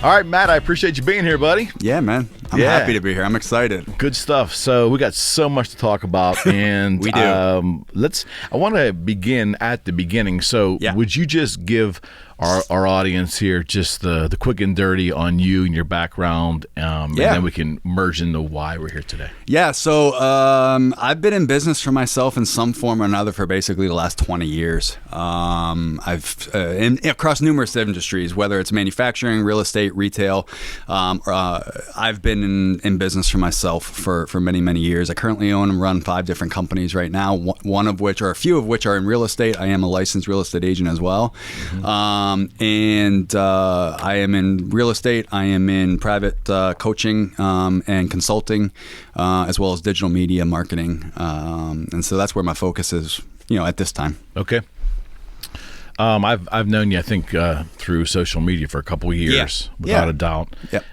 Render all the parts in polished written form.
All right, Matt, I appreciate you being here, buddy. Yeah, man. I'm happy to be here. I'm excited. Good stuff. So we got so much to talk about, and we do. I want to begin at the beginning. So would you just give our audience here just the quick and dirty on you and your background, and then we can merge into why we're here today. Yeah, so I've been in business for myself in some form or another for basically the last 20 years. I've across numerous industries, whether it's manufacturing, real estate, retail. I've been in business for myself for many, many years. I currently own and run 5 different companies right now, one of which, or a few of which, are in real estate. I am a licensed real estate agent as well. And I am in real estate. I am in private coaching and consulting, as well as digital media marketing. And so that's where my focus is, at this time. Okay. I've known you, I think, through social media for a couple of years, without a doubt. Yep.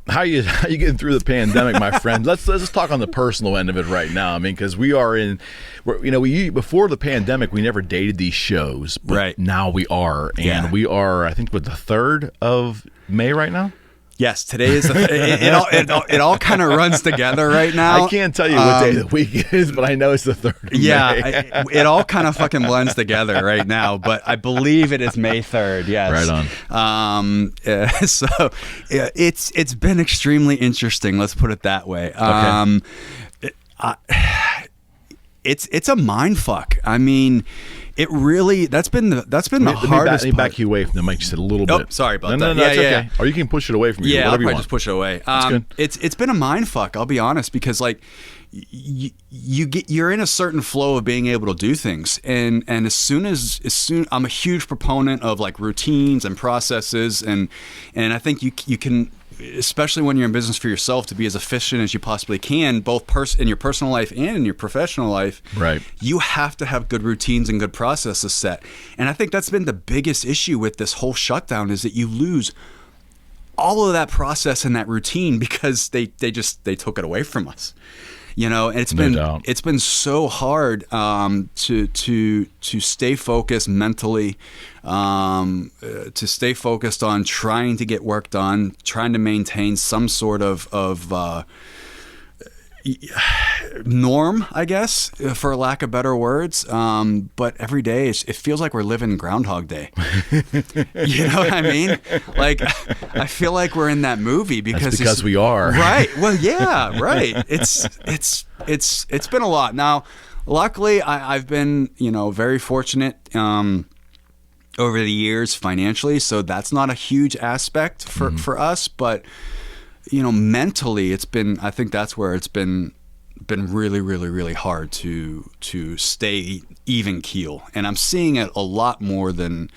How you getting through the pandemic, my friend? Let's just talk on the personal end of it right now. I mean, because before the pandemic, we never dated these shows, but now we are, and we are, I think, with the 3rd of May right now. Yes, today is it all kind of runs together right now. I can't tell you what day of the week it is, but I know it's the 3rd of May. It all kind of fucking blends together right now, but I believe it is May 3rd. Yes, right on. So it's been extremely interesting. Let's put it that way. It's a mind fuck. I mean, it really, that's been the hardest part. Let me back you away from the mic just a little bit. Sorry about that. No, that's okay. Or you can push it away from you. Yeah, whatever I'll you want. just push it away. That's good. It's been a mind fuck, I'll be honest, because like you're in a certain flow of being able to do things, and as soon I'm a huge proponent of like routines and processes, and I think you can, especially when you're in business for yourself, to be as efficient as you possibly can, both in your personal life and in your professional life. Right. You have to have good routines and good processes set. And I think that's been the biggest issue with this whole shutdown, is that you lose all of that process and that routine because they took it away from us. And it's been so hard to stay focused mentally, to stay focused on trying to get work done, trying to maintain some sort of norm, I guess, for lack of better words. But every day it feels like we're living Groundhog Day. You know what I mean? Like, I feel like we're in that movie because we are. Right. Well, yeah, right. It's been a lot. Now, luckily, I've been, very fortunate over the years financially, so that's not a huge aspect for us, but mentally, I think that's where it's been really, really, really hard to stay even keel. And I'm seeing it a lot more than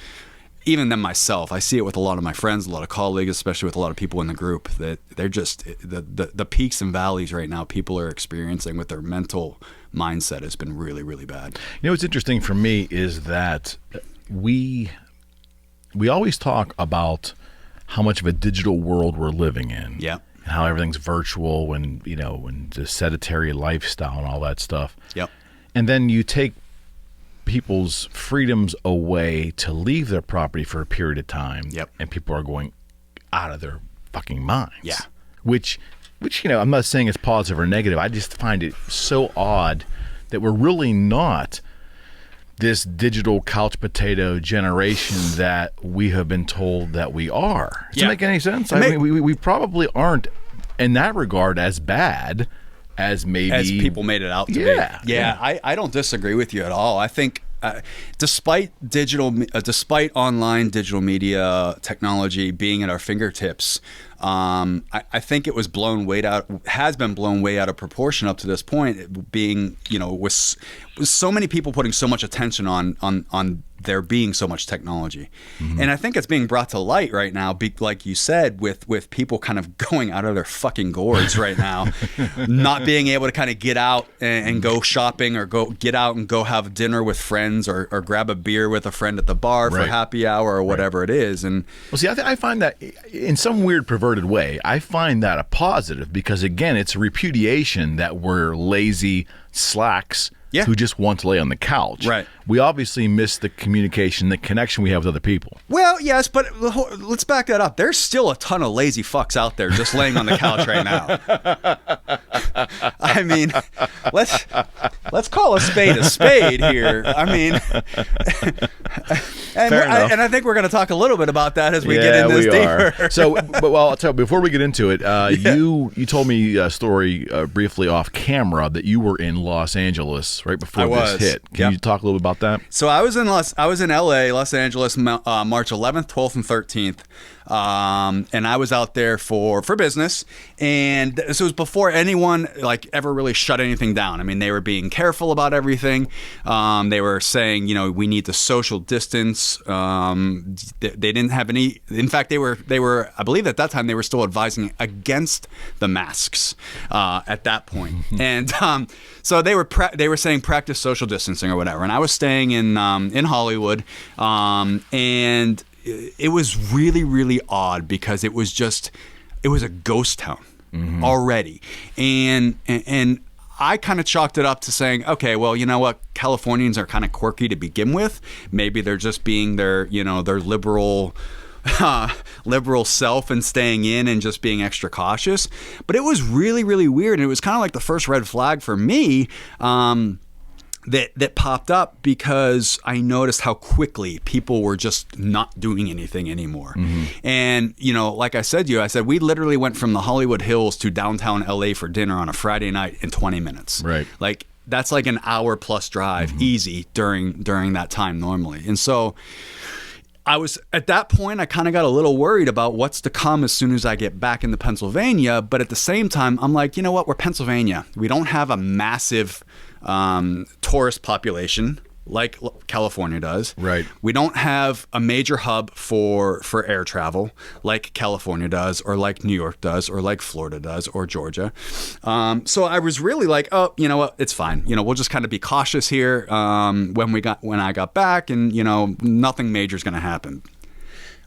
myself. I see it with a lot of my friends, a lot of colleagues, especially with a lot of people in the group, that they're just the peaks and valleys right now people are experiencing with their mental mindset has been really, really bad. What's interesting for me is that we always talk about how much of a digital world we're living in. Yeah. And how everything's virtual, and and the sedentary lifestyle and all that stuff. Yep. And then you take people's freedoms away to leave their property for a period of time. Yep. And people are going out of their fucking minds. Yeah. Which I'm not saying it's positive or negative. I just find it so odd that we're really not this digital couch potato generation that we have been told that we are. Does it make any sense? I mean, we probably aren't in that regard as bad as people made it out to be. Yeah. I don't disagree with you at all. I think despite online digital media technology being at our fingertips, I think it was has been blown way out of proportion up to this point, being, with so many people putting so much attention on there being so much technology. Mm-hmm. And I think it's being brought to light right now, like you said, with people kind of going out of their fucking gourds right now, not being able to kind of get out and go shopping, or get out and go have dinner with friends, or grab a beer with a friend at the bar for happy hour or whatever it is. And well, see, I find that in some weird perverted way, I find that a positive, because again, it's a repudiation that we're lazy, slacks who just want to lay on the couch. Right. We obviously miss the communication, the connection we have with other people. Well, yes, but let's back that up. There's still a ton of lazy fucks out there just laying on the couch right now. I mean, let's call a spade here. I mean, and I think we're going to talk a little bit about that as we get into this deeper. So, I'll tell you, before we get into it, you told me a story briefly off camera that you were in Los Angeles right before this hit. Can you talk a little bit about that? So I was in LA, Los Angeles, March 11th, 12th, and 13th. And I was out there for business, and this was before anyone like ever really shut anything down. I mean, they were being careful about everything. They were saying, we need to social distance. They didn't have any. In fact, they were. I believe at that time they were still advising against the masks at that point. And so they were saying practice social distancing or whatever. And I was staying in Hollywood, and it was really, really odd because it was a ghost town already. And I kind of chalked it up to saying, okay, well, you know what? Californians are kind of quirky to begin with. Maybe they're just being their liberal self and staying in and just being extra cautious. But it was really, really weird. And it was kind of like the first red flag for me, that popped up because I noticed how quickly people were just not doing anything anymore. And, like I said we literally went from the Hollywood Hills to downtown LA for dinner on a Friday night in 20 minutes. Right. Like that's like an hour plus drive easy during that time normally. And so I was at that point, I kind of got a little worried about what's to come as soon as I get back into Pennsylvania. But at the same time, I'm like, you know what? We're Pennsylvania. We don't have a massive tourist population like California does. Right. We don't have a major hub for air travel like California does, or like New York does, or like Florida does, or Georgia. So I was really like, oh, you know what? It's fine. We'll just kind of be cautious here when I got back, and nothing major is going to happen.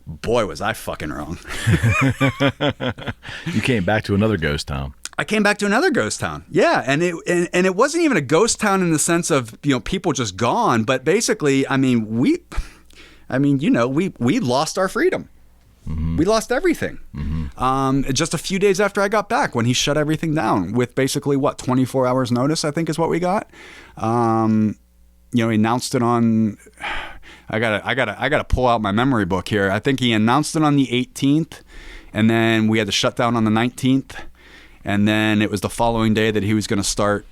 Boy, was I fucking wrong. You came back to another ghost town. I came back to another ghost town. Yeah. And it wasn't even a ghost town in the sense of, people just gone. But basically, we lost our freedom. We lost everything. Just a few days after I got back, when he shut everything down with basically 24 hours notice, I think is what we got. He announced it on, I gotta pull out my memory book here. I think he announced it on the 18th, and then we had the shutdown on the 19th. And then it was the following day that he was going to start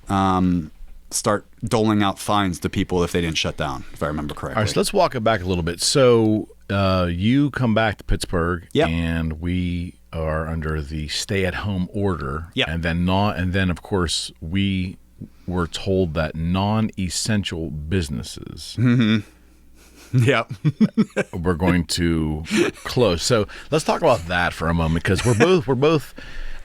doling out fines to people if they didn't shut down, if I remember correctly. All right, so let's walk it back a little bit. So you come back to Pittsburgh, and we are under the stay-at-home order. Yep. And then of course we were told that non-essential businesses. Yep. we're going to close. So let's talk about that for a moment, because we're both.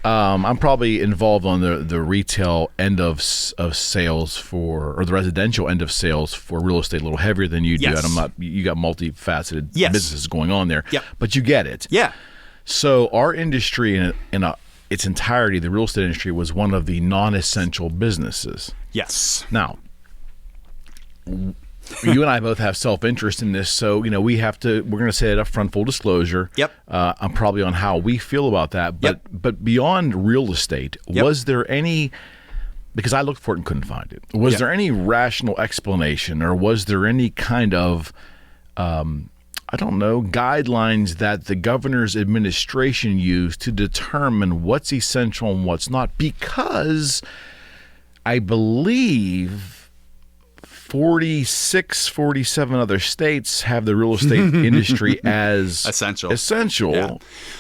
I'm probably involved on the retail end of sales or the residential end of sales for real estate a little heavier than you do. Yes. And you got multifaceted businesses going on there. Yep. But you get it. Yeah. So our industry in its entirety, the real estate industry, was one of the non-essential businesses. Yes. Now, you and I both have self-interest in this, so we're going to say it up front, full disclosure. Yep. I'm probably on how we feel about that, but beyond real estate, was there any? Because I looked for it and couldn't find it. Was there any rational explanation, or was there any kind of guidelines that the governor's administration used to determine what's essential and what's not? Because I believe 47 other states have the real estate industry as essential. Yeah.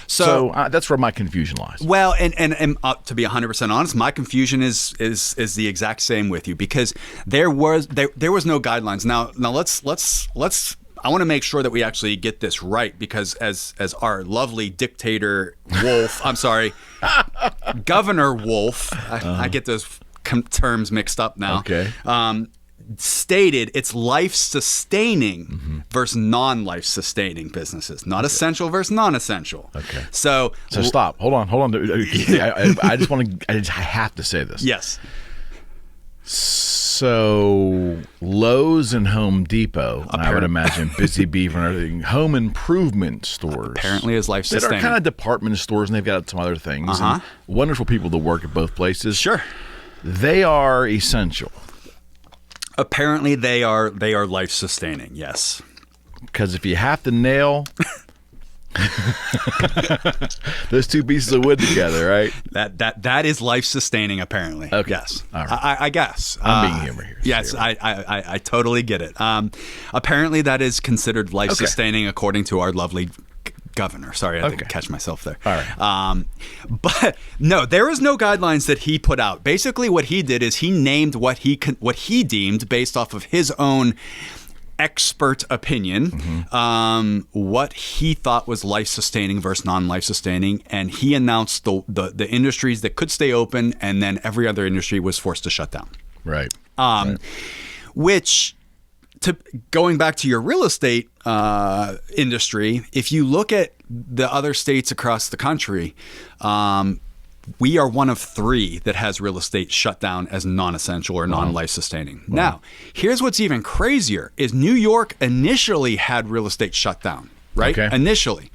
So that's where my confusion lies. Well, and to be 100% honest, my confusion is the exact same with you, because there was no guidelines. Now let's. I want to make sure that we actually get this right, because as our lovely dictator Wolf, I'm sorry, Governor Wolf, I get those terms mixed up now. Okay. Stated, it's life-sustaining versus non-life-sustaining businesses, not essential versus non-essential. Okay. So stop. Hold on. I just want to. I have to say this. Yes. So Lowe's and Home Depot, I would imagine, Busy Beaver and everything, home improvement stores. Apparently is life-sustaining. That are kind of department stores, and they've got some other things. And wonderful people to work at both places. Sure. They are essential. Apparently they are life-sustaining, yes. Because if you have to nail those two pieces of wood together, right? That is life-sustaining, apparently. Okay. Yes. All right. I guess. I'm being humorous here. Yes, I totally get it. Apparently that is considered life-sustaining according to our lovely governor. Sorry, I didn't catch myself there. All right. But no, there is no guidelines that he put out. Basically what he did is he named what he deemed based off of his own expert opinion, what he thought was life-sustaining versus non-life-sustaining, and he announced the industries that could stay open, and then every other industry was forced to shut down. Right. Which, going back to your real estate industry, if you look at the other states across the country, we are one of 3 that has real estate shut down as non-essential or non-life sustaining. Now, here's what's even crazier is New York initially had real estate shut down, right? Okay. Initially.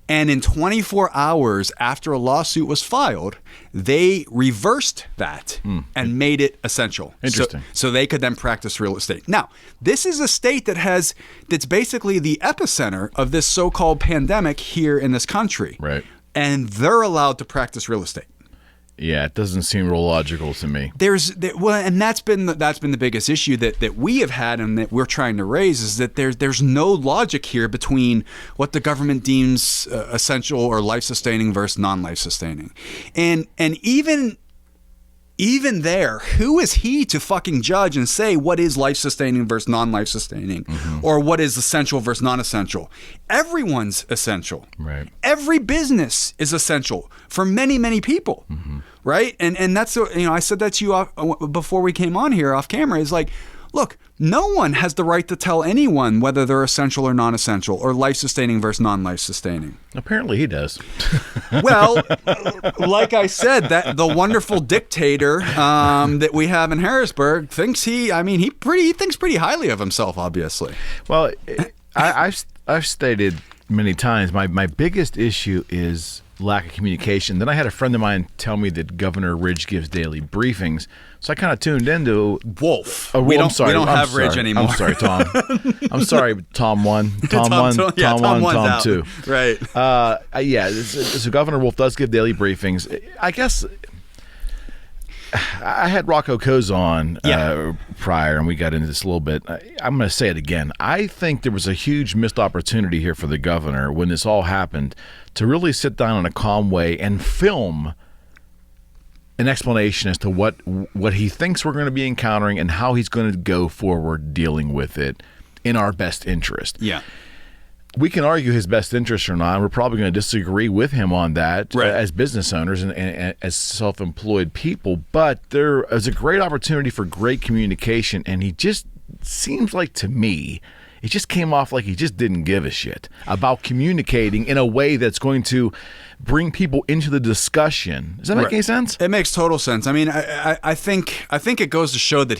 And in 24 hours after a lawsuit was filed, they reversed that and made it essential. Interesting. So they could then practice real estate. Now, this is a state that's basically the epicenter of this so-called pandemic here in this country. Right. And they're allowed to practice real estate. Yeah, it doesn't seem real logical to me. And that's been the biggest issue that we have had and that we're trying to raise is that there's no logic here between what the government deems essential or life sustaining versus non-life sustaining, and even there, who is he to fucking judge and say what is life-sustaining versus non-life-sustaining or what is essential versus non-essential? Everyone's essential. Right. Every business is essential for many, many people. Right. And that's, I said that to you before we came on here off camera is like, look, no one has the right to tell anyone whether they're essential or non-essential or life-sustaining versus non-life-sustaining. Apparently he does. Well, like I said, that the wonderful dictator that we have in Harrisburg thinks he thinks pretty highly of himself, obviously. Well, I've stated many times my biggest issue is lack of communication. Then I had a friend of mine tell me that Governor Ridge gives daily briefings. So I kind of tuned into Wolf. Oh, we don't have Ridge anymore. I'm sorry, Tom. I'm sorry, Tom 1, Tom 1, Tom 1, Tom 2. Right. So Governor Wolf does give daily briefings. I guess I had Rocco Coase on prior, and we got into this a little bit. I'm going to say it again. I think there was a huge missed opportunity here for the governor when this all happened to really sit down in a calm way and film an explanation as to what he thinks we're going to be encountering and how he's going to go forward dealing with it in our best interest. Yeah. We can argue his best interest or not. We're probably going to disagree with him on that as business owners and as self-employed people. But there is a great opportunity for great communication, and he just seems like, to me, it just came off like he just didn't give a shit about communicating in a way that's going to bring people into the discussion. Does that make any sense? It makes total sense. I mean, I think it goes to show that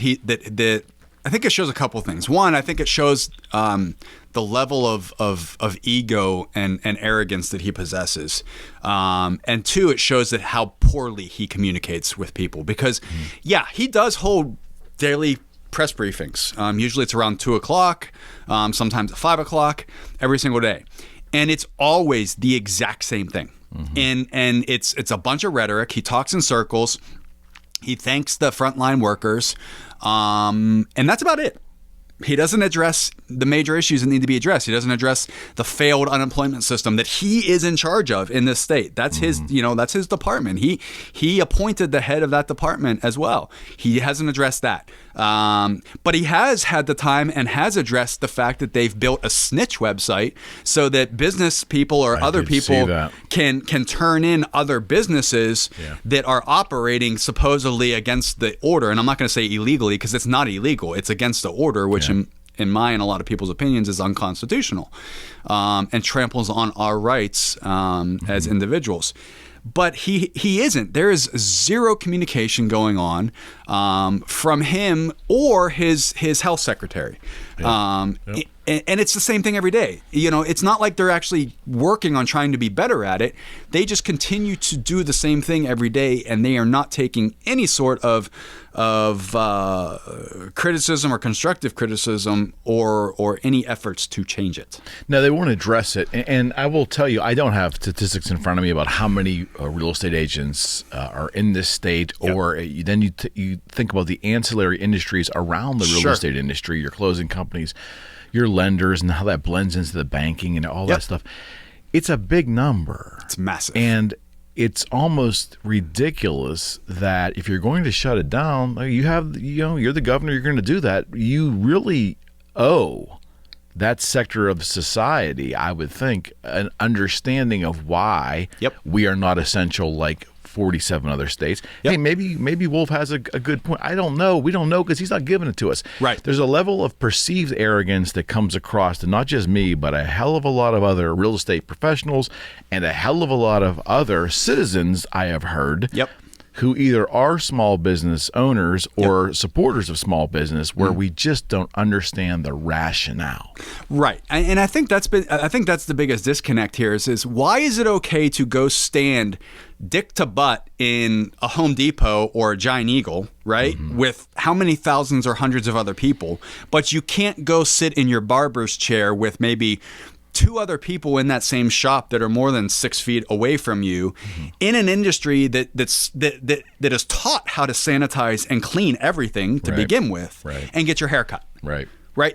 I think it shows a couple things. One, I think it shows the level of ego and arrogance that he possesses. And two, it shows that how poorly he communicates with people. Because, he does hold daily press briefings. Usually it's around 2:00, sometimes at 5:00, every single day. And it's always the exact same thing. And it's a bunch of rhetoric. He talks in circles. He thanks the frontline workers. And that's about it. He doesn't address the major issues that need to be addressed. He doesn't address the failed unemployment system that he is in charge of in this state. That's his, that's his department. He appointed the head of that department as well. He hasn't addressed that. But he has had the time and has addressed the fact that they've built a snitch website so that business people or other people can turn in other businesses that are operating supposedly against the order. And I'm not going to say illegally because it's not illegal. It's against the order, which in my and a lot of people's opinions is unconstitutional and tramples on our rights as individuals. But he isn't. There is zero communication going on from him or his health secretary. And it's the same thing every day. It's not like they're actually working on trying to be better at it. They just continue to do the same thing every day, and they are not taking any sort of criticism or constructive criticism or any efforts to change it. No, they won't address it. And I will tell you, I don't have statistics in front of me about how many real estate agents are in this state, or then you think about the ancillary industries around the real estate industry, your closing companies, your lenders, and how that blends into the banking and all that stuff. It's a big number. It's massive. And it's almost ridiculous that if you're going to shut it down, you're the governor, you're going to do that. You really owe that sector of society, I would think, an understanding of why we are not essential like 47 other states. Hey, maybe Wolf has a good point. I don't know. We don't know because he's not giving it to us. Right. There's a level of perceived arrogance that comes across to not just me, but a hell of a lot of other real estate professionals and a hell of a lot of other citizens I have heard. Who either are small business owners or supporters of small business, where we just don't understand the rationale. Right, and I think that's the biggest disconnect here. Is why is it okay to go stand dick to butt in a Home Depot or a Giant Eagle, right, with how many thousands or hundreds of other people, but you can't go sit in your barber's chair with maybe 2 other people in that same shop that are more than 6 feet away from you, in an industry that is taught how to sanitize and clean everything to begin with, and get your hair cut. Right.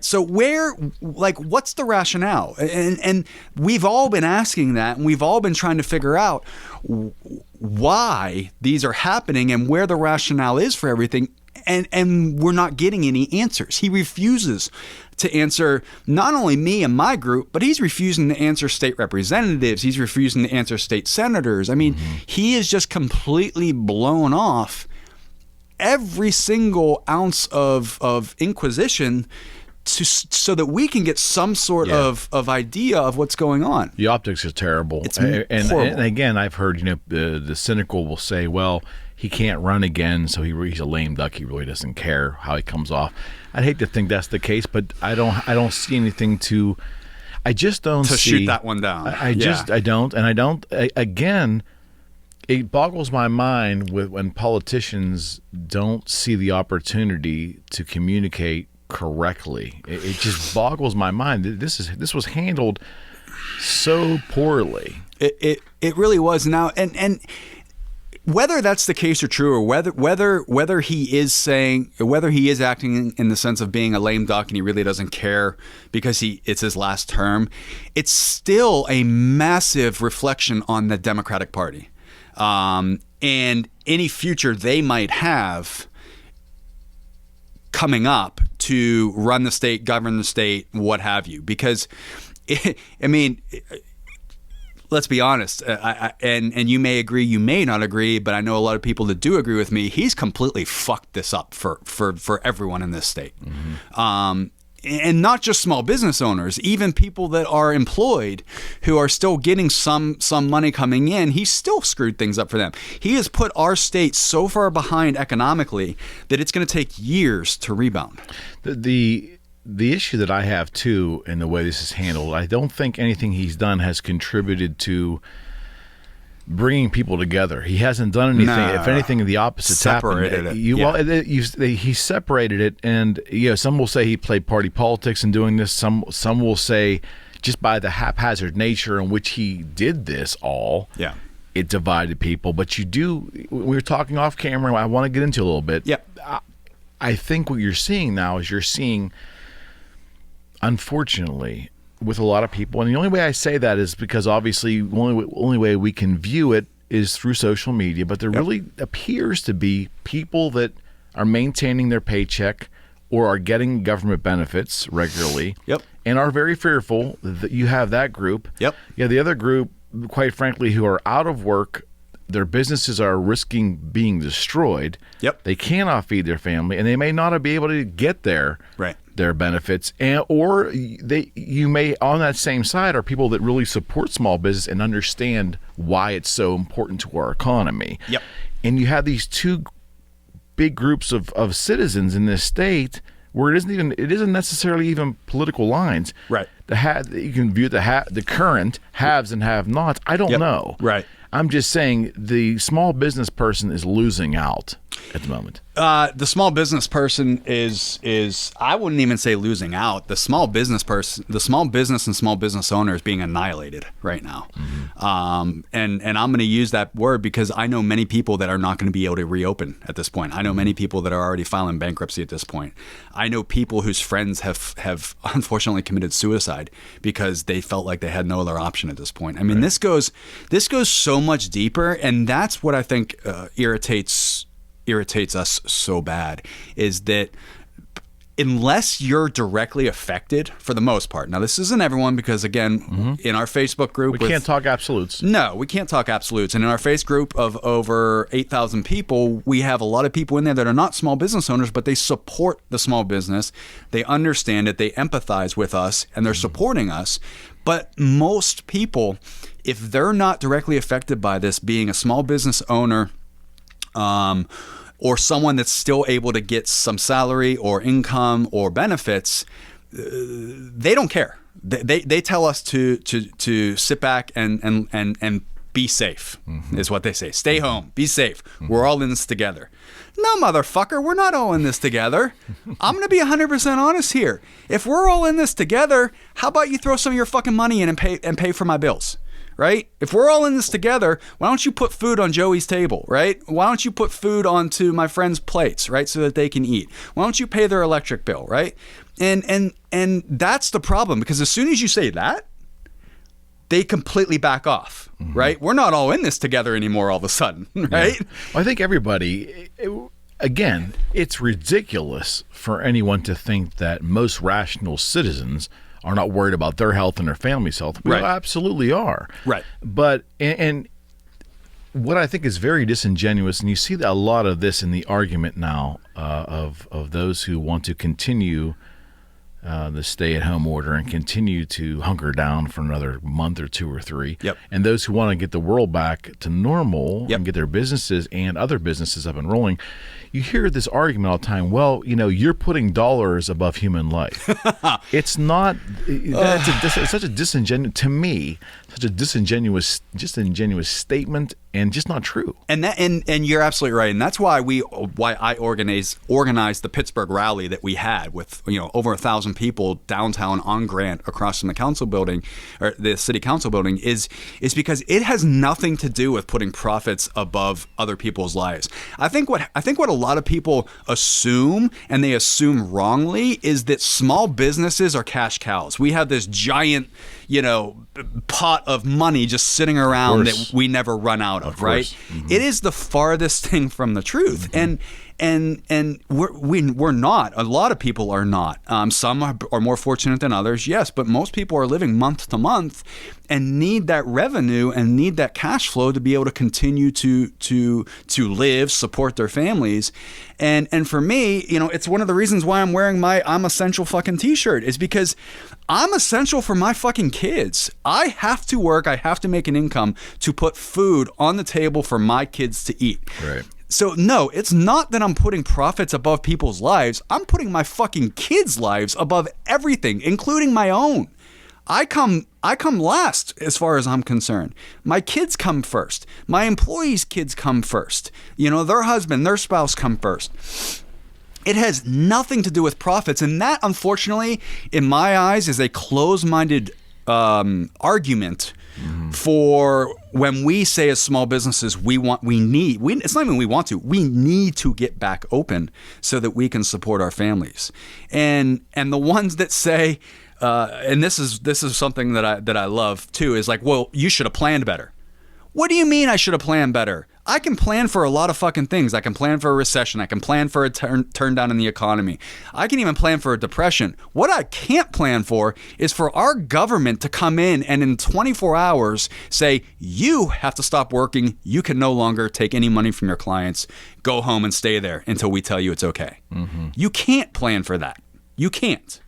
So what's the rationale? And we've all been asking that, and we've all been trying to figure out why these are happening and where the rationale is for everything. And we're not getting any answers. He refuses to answer not only me and my group, but he's refusing to answer state representatives. He's refusing to answer state senators. I mean, he is just completely blown off every single ounce of inquisition so that we can get some sort of idea of what's going on. The optics are terrible. It's horrible. And again, I've heard the cynical will say, well, he can't run again, so he's a lame duck. He really doesn't care how he comes off. I'd hate to think that's the case, but I don't see anything to. I just don't see shoot that one down. I don't. Again, it boggles my mind when politicians don't see the opportunity to communicate correctly. It just boggles my mind. This was handled so poorly. It really was. Now and whether that's the case or true, or whether he is acting in the sense of being a lame duck and he really doesn't care because it's his last term, it's still a massive reflection on the Democratic Party, and any future they might have coming up to run the state, govern the state, what have you. Because, let's be honest, and you may agree, you may not agree, but I know a lot of people that do agree with me. He's completely fucked this up for everyone in this state. And not just small business owners, even people that are employed who are still getting some money coming in. He's still screwed things up for them. He has put our state so far behind economically that it's going to take years to rebound. The issue that I have, too, in the way this is handled, I don't think anything he's done has contributed to bringing people together. He hasn't done anything. No. If anything, the opposite's happened. He separated it, and some will say he played party politics in doing this. Some will say just by the haphazard nature in which he did this all, it divided people. But we were talking off camera, I want to get into a little bit. I think what you're seeing now is unfortunately, with a lot of people, and the only way I say that is because obviously the only way we can view it is through social media, but there really appears to be people that are maintaining their paycheck or are getting government benefits regularly and are very fearful that you have that group. The other group, quite frankly, who are out of work, their businesses are risking being destroyed. They cannot feed their family, and they may not be able to get there. their benefits, or you may, on that same side, are people that really support small business and understand why it's so important to our economy. Yep. And you have these two big groups of citizens in this state where it isn't necessarily even political lines. Right. You can view the current haves and have-nots. I don't know. Right. I'm just saying the small business person is losing out at the moment. The small business person is I wouldn't even say losing out. The small business and small business owner is being annihilated right now. Mm-hmm. And I'm going to use that word because I know many people that are not going to be able to reopen at this point. I know many people that are already filing bankruptcy at this point. I know people whose friends have unfortunately committed suicide because they felt like they had no other option at this point. I mean, this goes so much deeper, and that's what I think irritates us so bad, is that unless you're directly affected, for the most part. Now, this isn't everyone, because again, in our Facebook group, we can't talk absolutes. No, we can't talk absolutes. And in our Facebook group of over 8,000 people, we have a lot of people in there that are not small business owners, but they support the small business. They understand it. They empathize with us, and they're supporting us. But most people, if they're not directly affected by this, being a small business owner, or someone that's still able to get some salary or income or benefits, they don't care. They tell us to sit back and be safe, is what they say. Stay home, be safe. We're all in this together. No, motherfucker, we're not all in this together. I'm going to be 100% honest here. If we're all in this together, how about you throw some of your fucking money in and pay for my bills? Right? If we're all in this together, why don't you put food on Joey's table, right? Why don't you put food onto my friends' plates, right? So that they can eat. Why don't you pay their electric bill, right? And that's the problem, because as soon as you say that, they completely back off, right? We're not all in this together anymore all of a sudden, right? Yeah. Well, I think everybody, again, it's ridiculous for anyone to think that most rational citizens are not worried about their health and their family's health. We absolutely are. Right. But, and what I think is very disingenuous, and you see a lot of this in the argument now of those who want to continue the stay-at-home order and continue to hunker down for another month or two or three. Yep. And those who want to get the world back to normal and get their businesses and other businesses up and rolling. You hear this argument all the time, well, you're putting dollars above human life. It's not, it's such a disingenuous, to me, such a disingenuous statement, and just not true. And you're absolutely right. And that's why I organized the Pittsburgh rally that we had with, over 1,000 people downtown on Grant across from the council building, or the city council building, is because it has nothing to do with putting profits above other people's lives. I think what a lot of people assume, and they assume wrongly, is that small businesses are cash cows. We have this giant, pot of money just sitting around that we never run out of, right? Mm-hmm. It is the farthest thing from the truth. And we're not. A lot of people are not. Some are more fortunate than others, yes, but most people are living month to month and need that revenue and need that cash flow to be able to continue to live, support their families. And for me, it's one of the reasons why I'm wearing my I'm Essential fucking t-shirt, is because I'm essential for my fucking kids. I have to work. I have to make an income to put food on the table for my kids to eat. Right. So no, it's not that I'm putting profits above people's lives. I'm putting my fucking kids' lives above everything, including my own. I come last as far as I'm concerned. My kids come first. My employees' kids come first. Their husband, their spouse come first. It has nothing to do with profits, and that, unfortunately, in my eyes, is a closed-minded argument for when we say as small businesses we need it's not even we want to, we need to get back open so that we can support our families. And the ones that say and this is something that I love too, is like, well, you should have planned better. What do you mean I should have planned better? I can plan for a lot of fucking things. I can plan for a recession. I can plan for a turn down in the economy. I can even plan for a depression. What I can't plan for is for our government to come in and in 24 hours say, you have to stop working. You can no longer take any money from your clients. Go home and stay there until we tell you it's okay. Mm-hmm. You can't plan for that. You can't.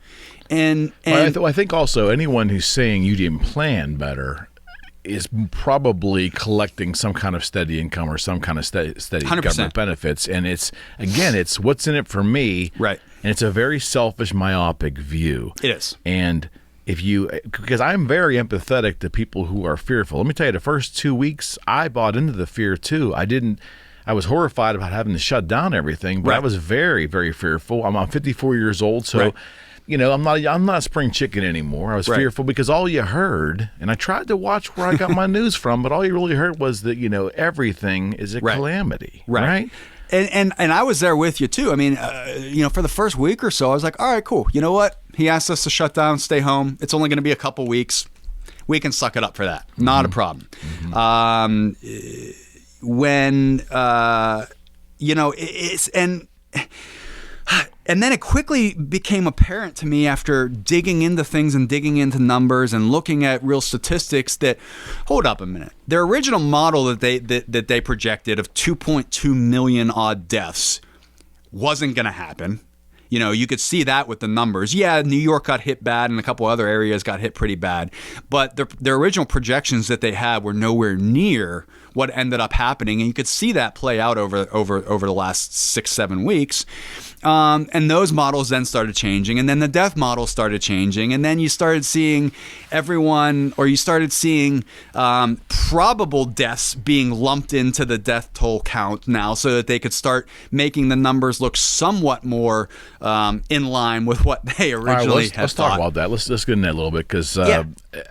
And I think also anyone who's saying you didn't plan better is probably collecting some kind of steady income or some kind of steady 100%. Government benefits. And it's what's in it for me. Right. And it's a very selfish, myopic view. It is. And because I'm very empathetic to people who are fearful. Let me tell you, the first 2 weeks, I bought into the fear too. I was horrified about having to shut down everything, but I was very, very fearful. I'm 54 years old, so I'm not a spring chicken anymore. I was fearful because all you heard, and I tried to watch where I got my news from, but all you really heard was that everything is a calamity, right? And I was there with you too. I mean, for the first week or so, I was like, all right, cool. You know what? He asked us to shut down, stay home. It's only going to be a couple weeks. We can suck it up for that. Not a problem. And then it quickly became apparent to me after digging into things and digging into numbers and looking at real statistics that, hold up a minute, their original model that they projected of 2.2 million odd deaths wasn't going to happen. You could see that with the numbers. Yeah, New York got hit bad and a couple other areas got hit pretty bad. But their original projections that they had were nowhere near what ended up happening. And you could see that play out over the last 6-7 weeks. And those models then started changing. And then the death model started changing. And then you started seeing probable deaths being lumped into the death toll count now so that they could start making the numbers look somewhat more in line with what they originally had let's thought. Talk about that. Let's get into that a little bit because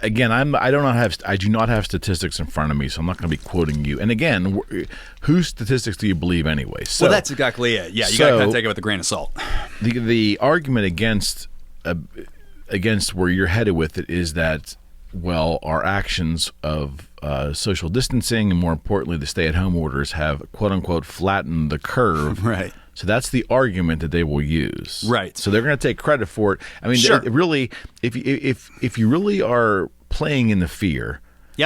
again, I do not have statistics in front of me, so I'm not going to be quoting you. And again, whose statistics do you believe anyway? So, well, that's exactly it. Yeah, you got to kind of take it with a grain of salt. The argument against where you're headed with it is that, well, our actions of social distancing and more importantly the stay-at-home orders have quote unquote flattened the curve. Right. So that's the argument that they will use. Right. So they're going to take credit for it. I mean, sure. Really, if you really are playing in the fear,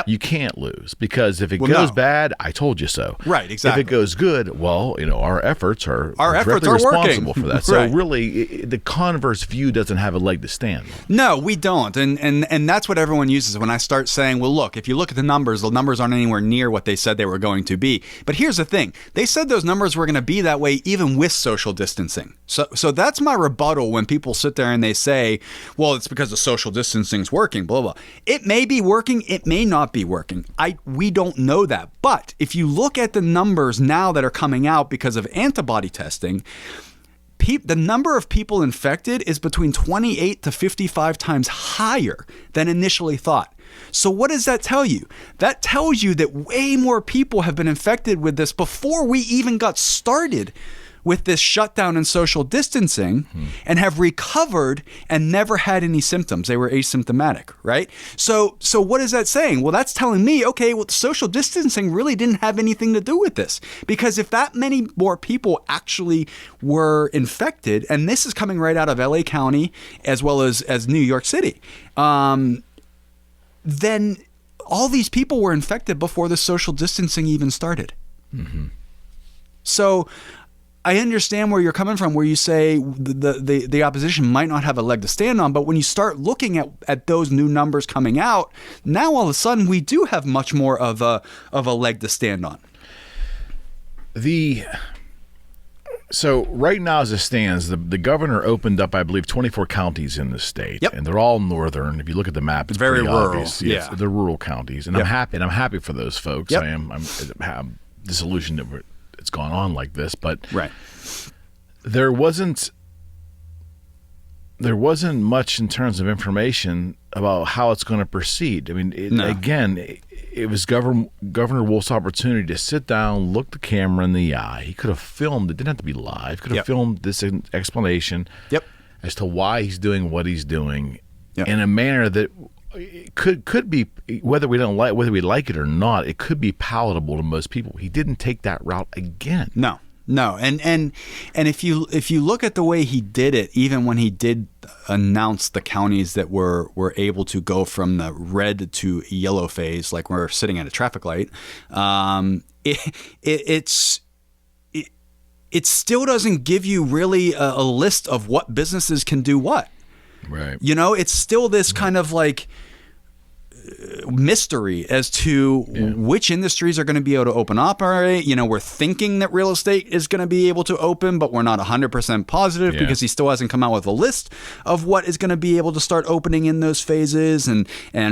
you can't lose because if it goes bad, I told you so. Right. Exactly. If it goes good, well, our efforts are responsible working for that. So really, the converse view doesn't have a leg to stand on. No, we don't, and that's what everyone uses when I start saying, well, look, if you look at the numbers aren't anywhere near what they said they were going to be. But here's the thing: they said those numbers were going to be that way even with social distancing. So that's my rebuttal when people sit there and they say, well, it's because the social distancing's working, blah blah. It may be working, it may not be working. We don't know that. But if you look at the numbers now that are coming out because of antibody testing, the number of people infected is between 28 to 55 times higher than initially thought. So what does that tell you? That tells you that way more people have been infected with this before we even got started with this shutdown and social distancing and have recovered and never had any symptoms. They were asymptomatic, right? So what is that saying? Well, that's telling me, okay, well, the social distancing really didn't have anything to do with this. Because if that many more people actually were infected, and this is coming right out of LA County as well as New York City, then all these people were infected before the social distancing even started. Mm-hmm. So I understand where you're coming from, where you say the opposition might not have a leg to stand on, but when you start looking at those new numbers coming out, now all of a sudden we do have much more of a leg to stand on. So right now as it stands, the governor opened up, I believe, 24 counties in the state, and they're all northern. If you look at the map, it's very rural. Obvious. Yeah, they're rural counties, and I'm happy. And I'm happy for those folks. I'm disillusioned that it's gone on like this, but there wasn't much in terms of information about how it's going to proceed. I mean, it was Governor Wolf's opportunity to sit down, look the camera in the eye. He could have filmed. It didn't have to be live. Could have filmed this explanation as to why he's doing what he's doing in a manner that could be, whether we like it or not, it could be palatable to most people. He didn't take that route again. No, and if you look at the way he did it, even when he did announce the counties that were able to go from the red to yellow phase, like we're sitting at a traffic light, it still doesn't give you really a list of what businesses can do what. Right. You know, it's still this kind of like mystery as to which industries are going to be able to operate. You know, we're thinking that real estate is going to be able to open, but we're not 100% positive because he still hasn't come out with a list of what is going to be able to start opening in those phases. And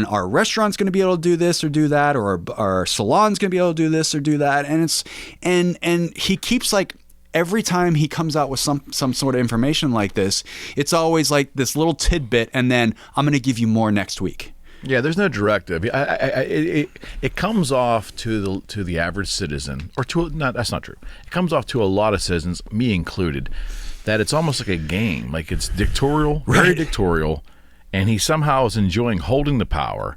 our restaurant's going to be able to do this or do that, or our salon's going to be able to do this or do that. And it's and he keeps like, every time he comes out with some sort of information like this, it's always like this little tidbit, and then I'm going to give you more next week. Yeah, there's no directive. It comes off to the average citizen, or that's not true. It comes off to a lot of citizens, me included, that it's almost like a game. Like it's dictatorial, very dictatorial, and he somehow is enjoying holding the power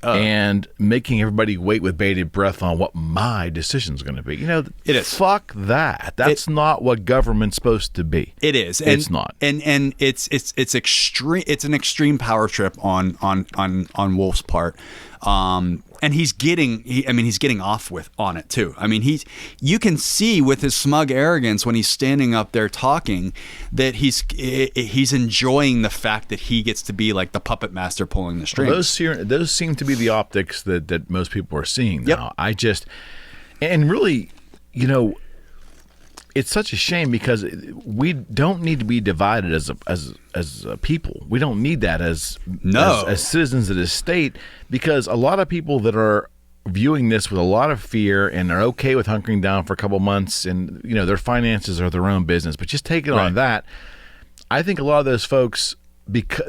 and making everybody wait with bated breath on what my decision is going to be. You know, it is. Fuck that. That's not what government's supposed to be. It is. It's not. And it's extreme. It's an extreme power trip on Wolf's part. And he's getting off on it too. I mean, you can see with his smug arrogance when he's standing up there talking that he's enjoying the fact that he gets to be like the puppet master pulling the strings. Those seem to be the optics that most people are seeing now. Yep. And really, you know, it's such a shame because we don't need to be divided as a people. We don't need that as citizens of this state, because a lot of people that are viewing this with a lot of fear and are okay with hunkering down for a couple months, and you know their finances are their own business. But just take it on that. I think a lot of those folks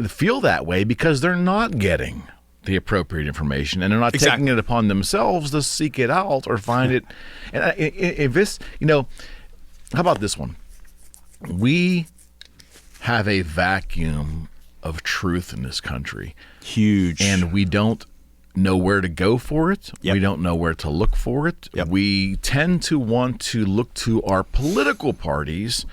feel that way because they're not getting the appropriate information, and they're not taking it upon themselves to seek it out or find it. And if this, you know. How about this one? We have a vacuum of truth in this country. Huge. And we don't know where to go for it. Yep. We don't know where to look for it. Yep. We tend to want to look to our political parties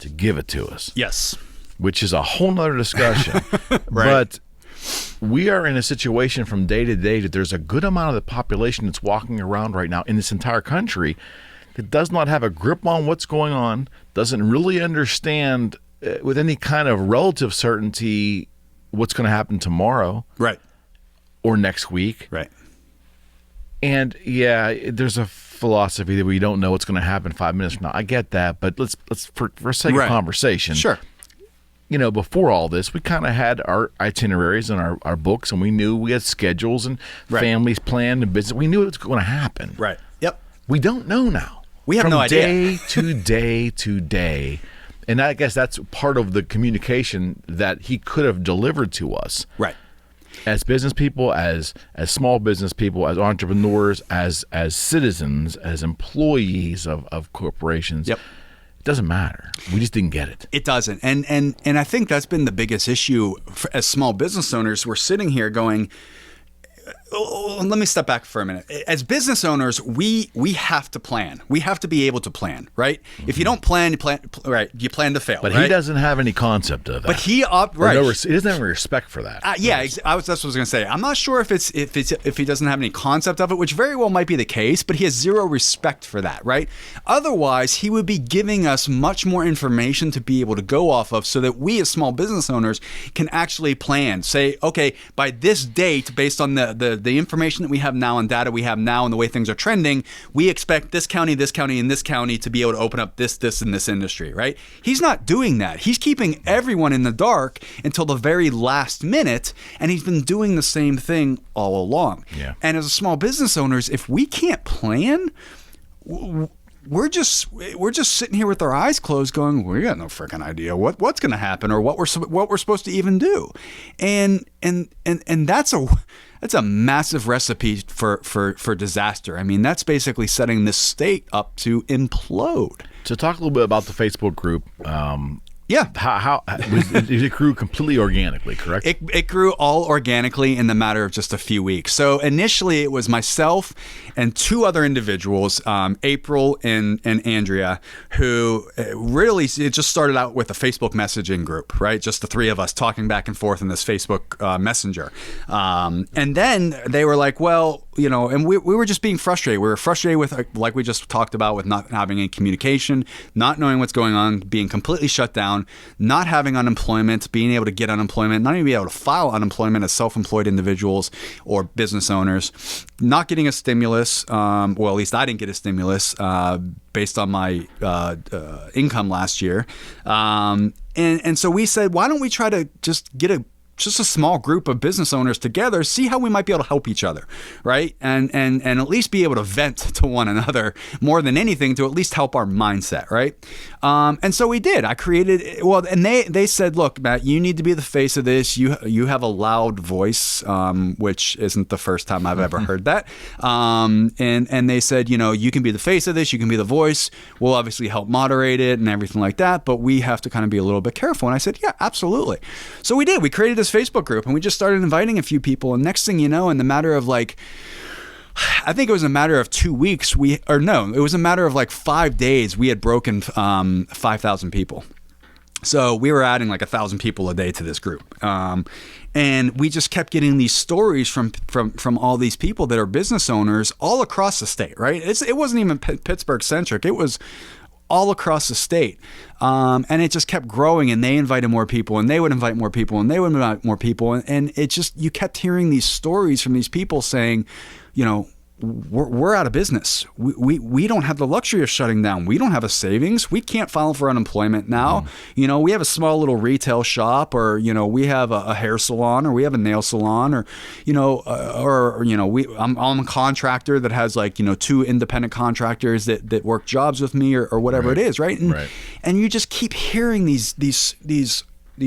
to give it to us. Yes. Which is a whole nother discussion. But we are in a situation from day to day that there's a good amount of the population that's walking around right now in this entire country that does not have a grip on what's going on, doesn't really understand with any kind of relative certainty what's going to happen tomorrow, or next week, And there's a philosophy that we don't know what's going to happen 5 minutes from now. I get that, but let's for sake of conversation, you know, before all this, we kind of had our itineraries and our books, and we knew we had schedules and families planned and business. We knew it was going to happen. We don't know now. We have no idea. From day to day. And I guess that's part of the communication that he could have delivered to us. As business people, as small business people, as entrepreneurs, as citizens, as employees of corporations. It doesn't matter. We just didn't get it. It doesn't. And I think that's been the biggest issue as small business owners. We're sitting here going, let me step back for a minute. As business owners, we have to plan. We have to be able to plan, right? If you don't plan, you plan to fail. But he doesn't have any concept of that. But he doesn't have any respect for that. That's what I was going to say. I'm not sure if he doesn't have any concept of it, which very well might be the case. But he has zero respect for that, right? Otherwise, he would be giving us much more information to be able to go off of, so that we as small business owners can actually plan. Say, okay, by this date, based on the information that we have now and data we have now and the way things are trending, we expect this county, and this county to be able to open up this, and this industry, right? He's not doing that. He's keeping everyone in the dark until the very last minute, and he's been doing the same thing all along. And as a small business owners, if we can't plan, we're just sitting here with our eyes closed going, we got no freaking idea what's going to happen or what we're supposed to even do. And that's a massive recipe for disaster. I mean, that's basically setting this state up to implode. So talk a little bit about the Facebook group. How it grew completely organically, correct? It grew all organically in the matter of just a few weeks. So initially it was myself and two other individuals, April and Andrea, who really, it just started out with a Facebook messaging group, right? Just the three of us talking back and forth in this Facebook Messenger. And then they were like, well, and we were just being frustrated. We were frustrated with, like we just talked about, with not having any communication, not knowing what's going on, being completely shut down, not having unemployment, being able to get unemployment, not even being able to file unemployment as self-employed individuals or business owners, not getting a stimulus. Well, at least I didn't get a stimulus based on my income last year. And so we said, why don't we try to just get just a small group of business owners together, see how we might be able to help each other, right? And at least be able to vent to one another more than anything, to at least help our mindset, right? And so we did. I created, and they said, look, Matt, you need to be the face of this. You have a loud voice, which isn't the first time I've ever heard that. And they said, you can be the face of this, you can be the voice. We'll obviously help moderate it and everything like that, but we have to kind of be a little bit careful. And I said, yeah, absolutely. So we did. We created this Facebook group, and we just started inviting a few people, and next thing you know, in the matter of I think it was a matter of 2 weeks, it was a matter of 5 days, we had broken 5,000 people. So we were adding 1,000 people a day to this group. And we just kept getting these stories from all these people that are business owners all across the state, right? It wasn't even Pittsburgh centric. It was all across the state. And it just kept growing, and they invited more people, and they would invite more people, and they would invite more people. And it just, you kept hearing these stories from these people saying, we're out of business. We don't have the luxury of shutting down. We don't have a savings. We can't file for unemployment now. We have a small little retail shop, or we have a hair salon, or we have a nail salon, or I'm a contractor that has 2 independent contractors that work jobs with me, or whatever it is, right? And you just keep hearing these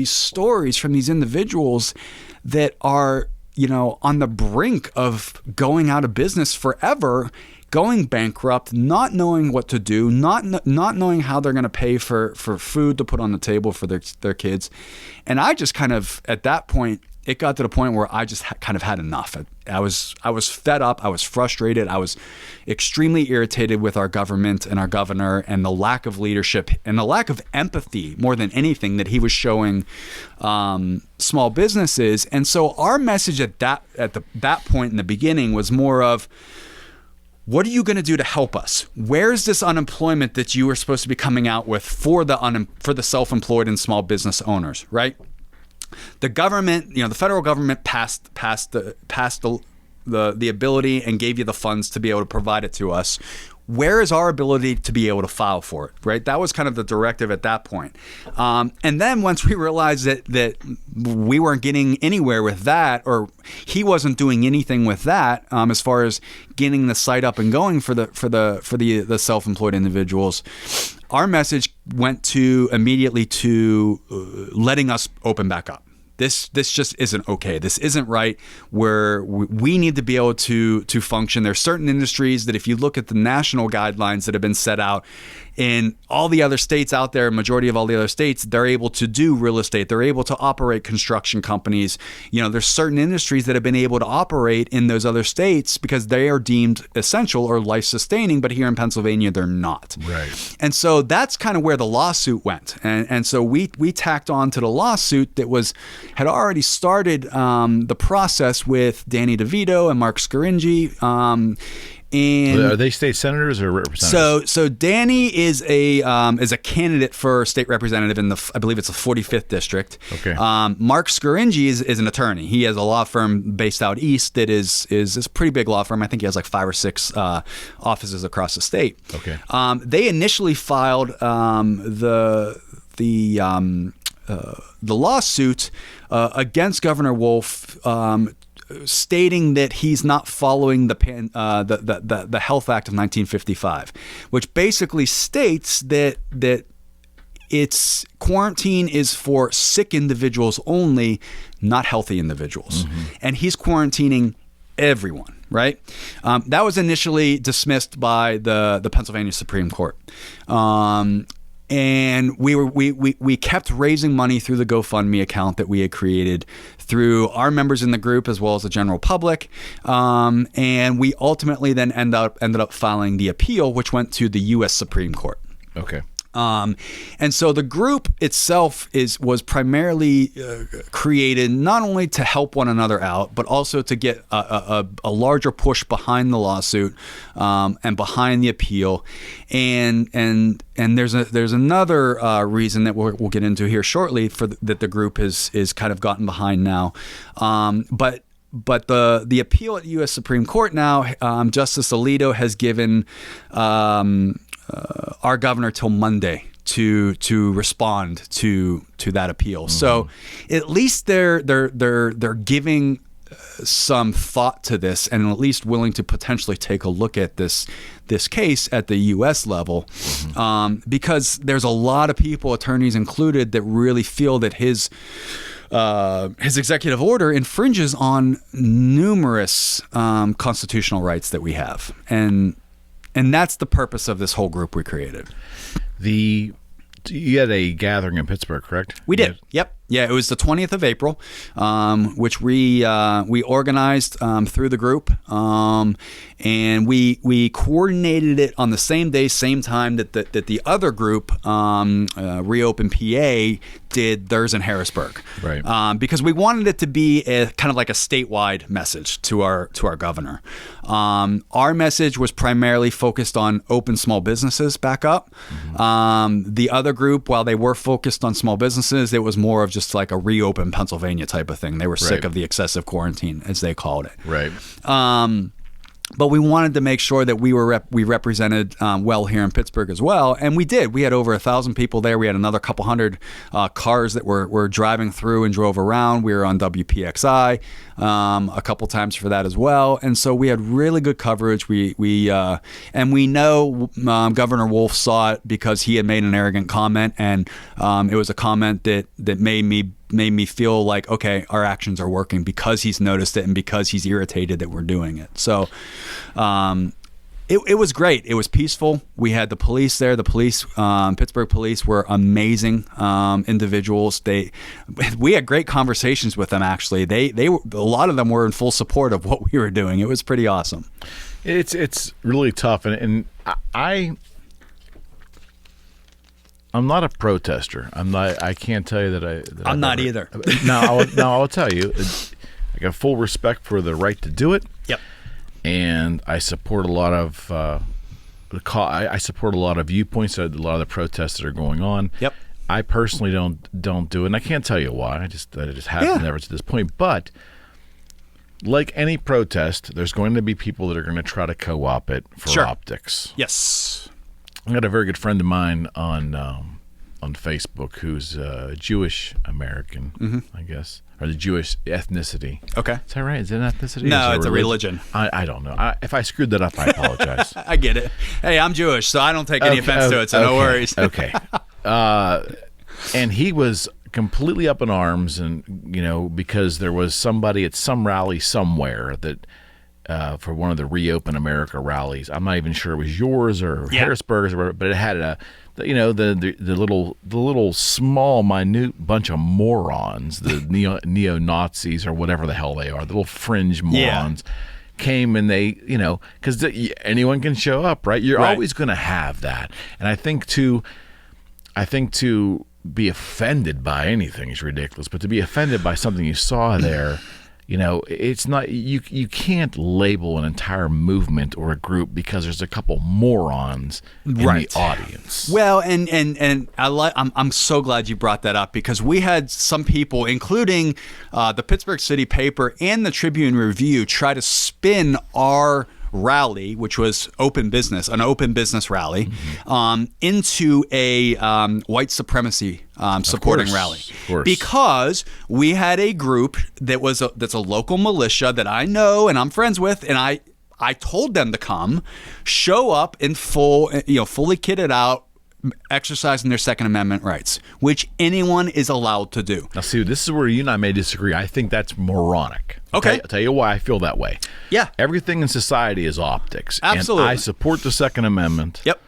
stories from these individuals that are on the brink of going out of business forever, going bankrupt, not knowing what to do, not knowing how they're going to pay for food to put on the table for their kids. And I just kind of, at that point, it got to the point where I just kind of had enough. I was fed up. I was frustrated. I was extremely irritated with our government and our governor, and the lack of leadership and the lack of empathy, more than anything, that he was showing small businesses. And so our message at that point in the beginning was more of, what are you going to do to help us? Where's this unemployment that you were supposed to be coming out with for the self-employed and small business owners, right? The government, the federal government passed the ability and gave you the funds to be able to provide it to us. Where is our ability to be able to file for it, right? That was kind of the directive at that point. And then once we realized that we weren't getting anywhere with that, or he wasn't doing anything with that, as far as getting the site up and going for the self-employed individuals, our message went immediately to letting us open back up. This just isn't okay. This isn't right. Where we need to be able to function. There's certain industries that, if you look at the national guidelines that have been set out in all the other states out there, majority of all the other states, they're able to do real estate. They're able to operate construction companies. There's certain industries that have been able to operate in those other states because they are deemed essential or life-sustaining, but here in Pennsylvania, they're not. Right. And so that's kind of where the lawsuit went. And so we tacked on to the lawsuit that had already started the process with Danny DeVito and Mark Scaringi. And are they state senators or representatives? So Danny is a candidate for state representative in I believe it's the 45th district. Okay. Mark Scaringi is an attorney. He has a law firm based out east that is a pretty big law firm. I think he has 5 or 6 offices across the state. Okay. They initially filed the lawsuit against Governor Wolf, stating that he's not following the Health Act of 1955, which basically states that it's quarantine is for sick individuals only, not healthy individuals. Mm-hmm. And he's quarantining everyone, right? That was initially dismissed by the Pennsylvania Supreme Court. And we kept raising money through the GoFundMe account that we had created through our members in the group as well as the general public. And we ultimately then ended up filing the appeal, which went to the U.S. Supreme Court. Okay. And so the group itself was primarily created not only to help one another out, but also to get a larger push behind the lawsuit and behind the appeal. And there's another reason that we'll get into here shortly that the group is kind of gotten behind now. But the appeal at the U.S. Supreme Court now, Justice Alito has given our governor till Monday to respond to that appeal. Mm-hmm. So at least they're giving some thought to this and at least willing to potentially take a look at this case at the U.S. level, mm-hmm. Because there's a lot of people, attorneys included, that really feel that his executive order infringes on numerous constitutional rights that we have, and that's the purpose of this whole group we created. You had a gathering in Pittsburgh, correct? We did. Yep. Yeah, it was the 20th of April, which we organized through the group, and we coordinated it on the same day, same time that the other group, Reopen PA, did theirs in Harrisburg, right? Because we wanted it to be kind of like a statewide message to our governor. Our message was primarily focused on open small businesses back up. Mm-hmm. The other group, while they were focused on small businesses, it was more of just like a reopen Pennsylvania type of thing. They were sick of the excessive quarantine, as they called it. Right. But we wanted to make sure that we represented well here in Pittsburgh as well, and we did. We had over 1,000 people there. We had another couple hundred cars that were driving through and drove around. We were on WPXI a couple times for that as well, and so we had really good coverage. We know Governor Wolf saw it because he had made an arrogant comment, and it was a comment that made me feel like, okay, our actions are working because he's noticed it and because he's irritated that we're doing it. So it was great. It was peaceful. We had the police there. The police, Pittsburgh police, were amazing individuals. We had great conversations with them, actually. They were, a lot of them were in full support of what we were doing. It was pretty awesome. It's really tough, and I'm not a protester. I can't tell you that I'm not either. No, I'll tell you. I got full respect for the right to do it. Yep. And I support a lot of I support a lot of viewpoints, a lot of the protests that are going on. Yep. I personally don't do it, and I can't tell you why. I just haven't never to this point. But like any protest, there's going to be people that are going to try to co-opt it for optics. Yes. I got a very good friend of mine on Facebook who's Jewish American, mm-hmm. I guess, or the Jewish ethnicity. Okay. Is that right? Is it an ethnicity? No, it's a religion. I don't know. If I screwed that up, I apologize. I get it. Hey, I'm Jewish, so I don't take any offense to it, so no worries. Okay. And he was completely up in arms, and because there was somebody at some rally somewhere that for one of the Reopen America rallies. I'm not even sure it was yours or Harrisburg's, but it had the little small minute bunch of morons, the neo Nazis or whatever the hell they are, the little fringe morons. Came and they, because anyone can show up, right? You're always going to have that, and I think to be offended by anything is ridiculous, but to be offended by something you saw there. It's not you can't label an entire movement or a group because there's a couple morons in the audience. Well, and I'm so glad you brought that up, because we had some people, including the Pittsburgh City Paper and the Tribune Review, try to spin our rally, which was an open business rally, mm-hmm. Into a white supremacy supporting rally, because we had a group that's a local militia that I know and I'm friends with, and I told them to come, show up in fully kitted out, exercising their Second Amendment rights, which anyone is allowed to do. Now, see, this is where you and I may disagree. I think that's moronic. Okay. I'll tell you why I feel that way. Yeah. Everything in society is optics. Absolutely. And I support the Second Amendment. Yep.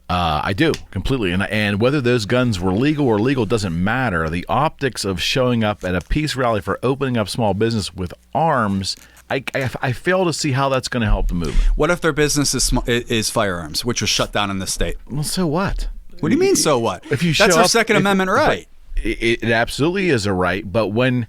I do, completely. And whether those guns were legal or illegal doesn't matter. The optics of showing up at a peace rally for opening up small business with arms, I fail to see how that's going to help the movement. What if their business is firearms, which was shut down in this state? Well, so what? What do you mean, so what? If you That's show our up, Second Amendment right. It absolutely is a right, but when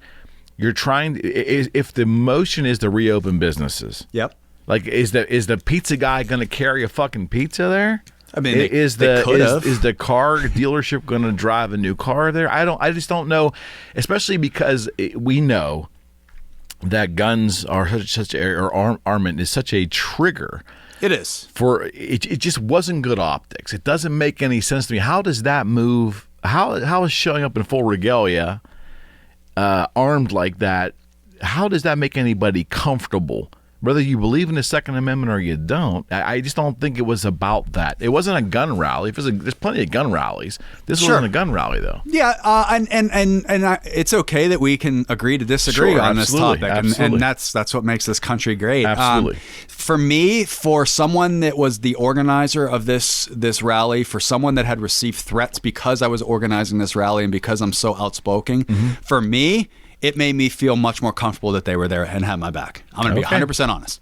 you're trying, if the motion is to reopen businesses, yep. Like, is the pizza guy going to carry a fucking pizza there? I mean, is the car dealership going to drive a new car there? I just don't know, especially because we know that guns are armament is such a trigger. It is. For it just wasn't good optics. It doesn't make any sense to me. How does that move? How is showing up in full regalia, armed like that? How does that make anybody comfortable? Whether you believe in the Second Amendment or you don't, I just don't think it was about that. It wasn't a gun rally. There's plenty of gun rallies. This wasn't a gun rally, though. Yeah, and it's okay that we can agree to disagree on this topic, and that's what makes this country great. Absolutely. For me, for someone that was the organizer of this rally, for someone that had received threats because I was organizing this rally and because I'm so outspoken, for me, it made me feel much more comfortable that they were there and had my back. I'm going to be 100% honest.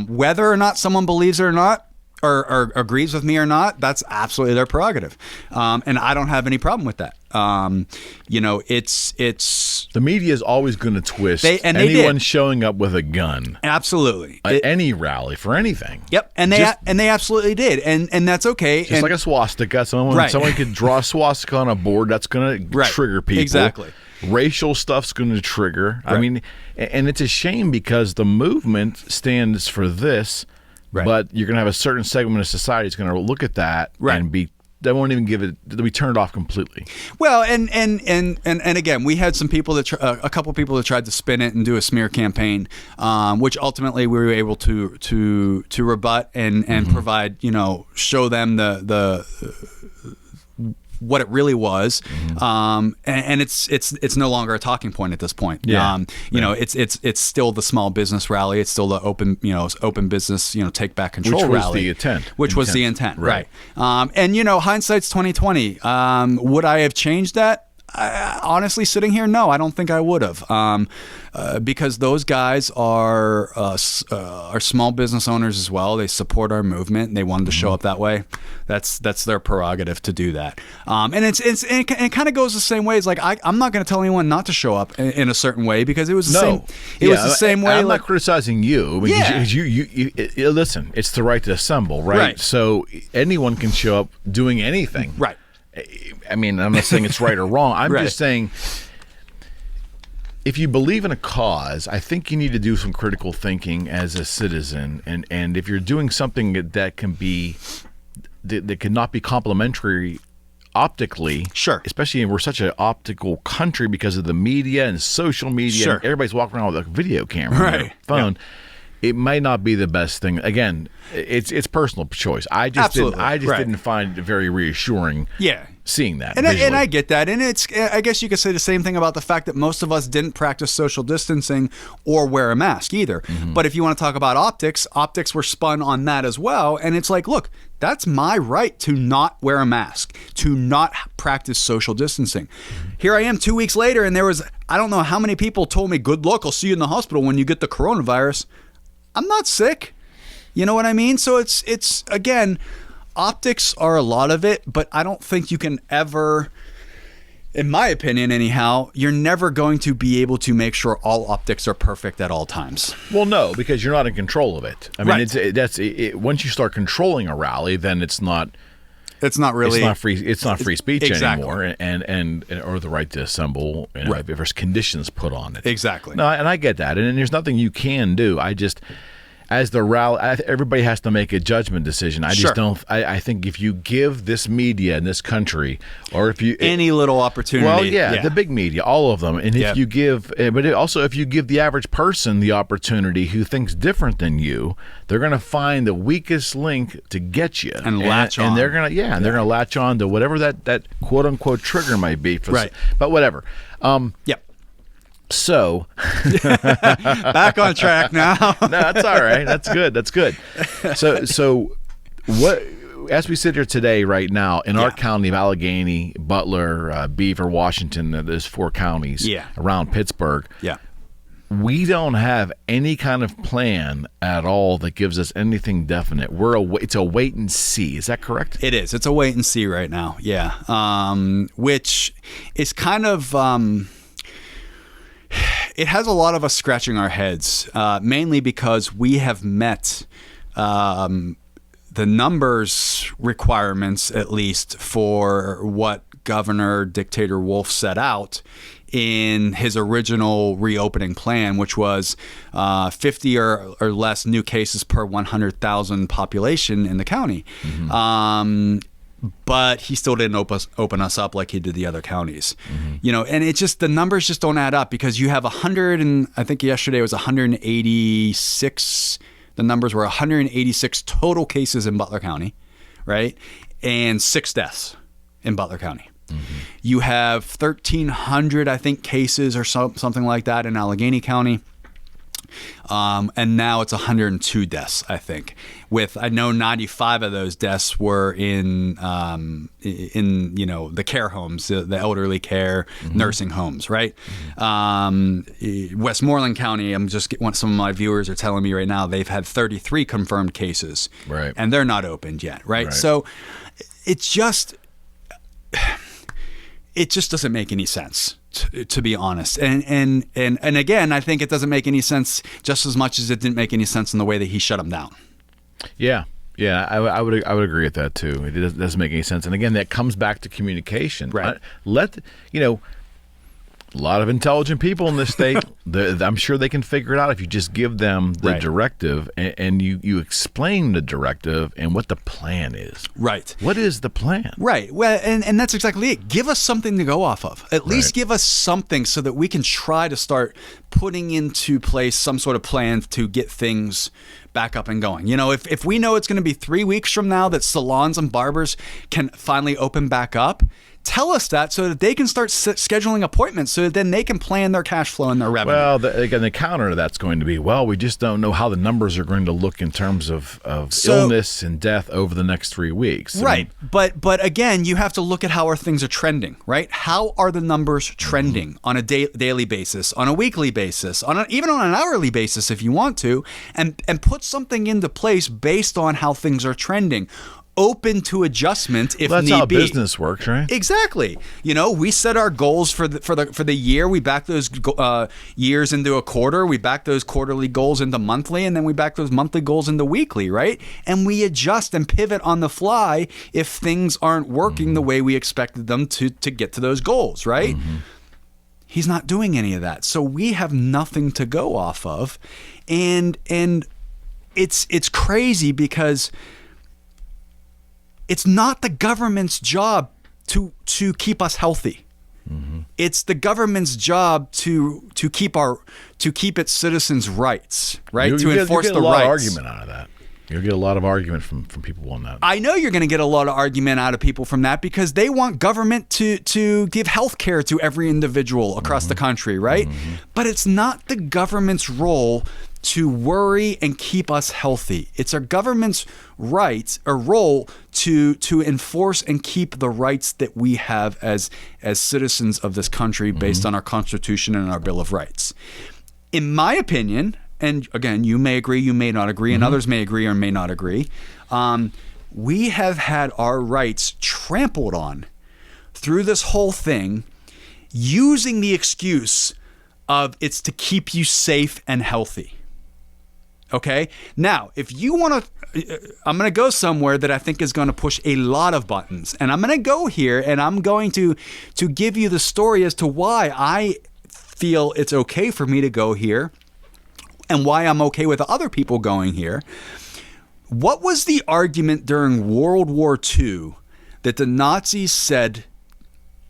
Whether or not someone believes it or not, or agrees with me or not, that's absolutely their prerogative. And I don't have any problem with that. It's the media is always going to twist anyone showing up with a gun. Absolutely. At any rally for anything. Yep. And they absolutely did. And that's okay. Just like a swastika. Someone could draw a swastika on a board, that's going to trigger people. Exactly. Racial stuff's going to trigger. Right. I mean, and it's a shame because the movement stands for this, but you're going to have a certain segment of society that's going to look at that and they won't even give it. They'll be turned off completely. Well, and again, we had some people a couple people that tried to spin it and do a smear campaign, which ultimately we were able to rebut and provide, show them the what it really was, and it's no longer a talking point at this point. It's still the small business rally. It's still the open business, take back control rally, which was the intent, right? And hindsight's 20/20. Would I have changed that? Honestly, sitting here, no, I don't think I would have, because those guys are small business owners as well. They support our movement, and they wanted to show up that way. That's their prerogative to do that. And it kind of goes the same way. It's like I'm not going to tell anyone not to show up in a certain way because it was the same. It was the same way. I'm not criticizing you. Because you listen. It's the right to assemble, right? So anyone can show up doing anything, right? I mean, I'm not saying it's right or wrong. I'm just saying, if you believe in a cause, I think you need to do some critical thinking as a citizen. And if you're doing something that can be, that cannot be complimentary optically, especially we're such an optical country because of the media and social media, and everybody's walking around with a video camera on their phone. It might not be the best thing. Again, it's personal choice. I just didn't find it very reassuring. Seeing that, and I get that, and I guess you could say the same thing about the fact that most of us didn't practice social distancing or wear a mask either. But if you want to talk about optics were spun on that as well, and it's like, look, that's my right to not wear a mask, to not practice social distancing. Here I am 2 weeks later, and there was I don't know how many people told me, "Good luck, I'll see you in the hospital when you get the coronavirus." I'm not sick. You know what I mean? So it's again, optics are a lot of it, but I don't think you can ever, in my opinion anyhow, you're never going to be able to make sure all optics are perfect at all times. Well, no, because you're not in control of it. I mean, once you start controlling a rally, then it's not free speech anymore, and or the right to assemble, if there's conditions put on it. Exactly. No, and I get that, and there's nothing you can do. As the rally, everybody has to make a judgment decision. I just don't. I think if you give this media in this country, or if you any little opportunity, the big media, all of them, and if you give, but also if you give the average person the opportunity who thinks different than you, they're going to find the weakest link to get you and latch on, and they're going to latch on to whatever that quote unquote trigger might be. But whatever. So back on track now. No, that's all right. That's good. So what? As we sit here today, right now, in our county of Allegheny, Butler, Beaver, Washington, there's 4 counties around Pittsburgh. we don't have any kind of plan at all that gives us anything definite. It's a wait and see. Is that correct? It is. It's a wait and see right now. Yeah. Which is kind of, it has a lot of us scratching our heads, mainly because we have met the numbers requirements, at least for what Governor Dictator Wolf set out in his original reopening plan, which was 50 or less new cases per 100,000 population in the county. But he still didn't open us up like he did the other counties. And it's just, the numbers just don't add up, because you have 100, and I think yesterday was 186. The numbers were 186 total cases in Butler County, right? And 6 deaths in Butler County. You have 1,300, I think, cases or something like that in Allegheny County. And now it's 102 deaths, I think. I know 95 of those deaths were in the care homes, the elderly care, nursing homes, right? Westmoreland County, some of my viewers are telling me right now, they've had 33 confirmed cases, right? And they're not opened yet, right? So it's just... It just doesn't make any sense, to be honest. And again, I think it doesn't make any sense just as much as it didn't make any sense in the way that he shut them down. Yeah, I would agree with that too. It doesn't make any sense. And again, that comes back to communication. Right. A lot of intelligent people in this state, I'm sure they can figure it out if you just give them the directive and you explain the directive and what the plan is. Right. What is the plan? Right. Well, and that's exactly it. Give us something to go off of. At least give us something so that we can try to start putting into place some sort of plan to get things back up and going. If we know it's going to be 3 weeks from now that salons and barbers can finally open back up, tell us that so that they can start scheduling appointments, so that then they can plan their cash flow and their revenue. Well, the counter to that's going to be, we just don't know how the numbers are going to look in terms of illness and death over the next 3 weeks. Right. But again, you have to look at how our things are trending, right? How are the numbers trending on a daily basis, on a weekly basis, even on an hourly basis if you want to, and put something into place based on how things are trending. Open to adjustment if need be. That's how business works, right? Exactly. We set our goals for the year. We back those years into a quarter. We back those quarterly goals into monthly, and then we back those monthly goals into weekly, right? And we adjust and pivot on the fly if things aren't working the way we expected them to get to those goals, right? He's not doing any of that, so we have nothing to go off of, and it's crazy because it's not the government's job to keep us healthy. It's the government's job to keep its citizens' rights, right? Enforce the rights. You'll get a lot of argument out of that. You'll get a lot of argument from people on that. I know you're going to get a lot of argument out of people from that, because they want government to give health care to every individual across the country, right? But it's not the government's role to worry and keep us healthy. It's our government's rights or role to enforce and keep the rights that we have as citizens of this country based on our Constitution and our Bill of Rights. In my opinion, and again, you may agree, you may not agree, and others may agree or may not agree, we have had our rights trampled on through this whole thing using the excuse of it's to keep you safe and healthy. Okay. Now, if you want to, I'm going to go somewhere that I think is going to push a lot of buttons, and I'm going to go here, and I'm going to give you the story as to why I feel it's okay for me to go here, and why I'm okay with other people going here. What was the argument during World War II that the Nazis said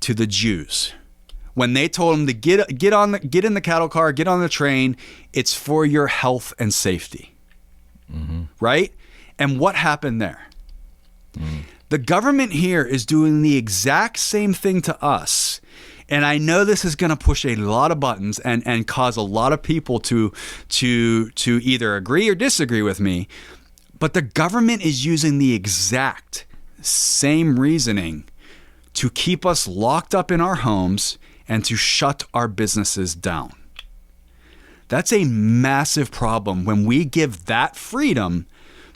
to the Jews when they told them to get in the cattle car, get on the train? It's for your health and safety, right? And what happened there? The government here is doing the exact same thing to us. And I know this is going to push a lot of buttons and cause a lot of people to either agree or disagree with me. But the government is using the exact same reasoning to keep us locked up in our homes and to shut our businesses down. That's a massive problem when we give that freedom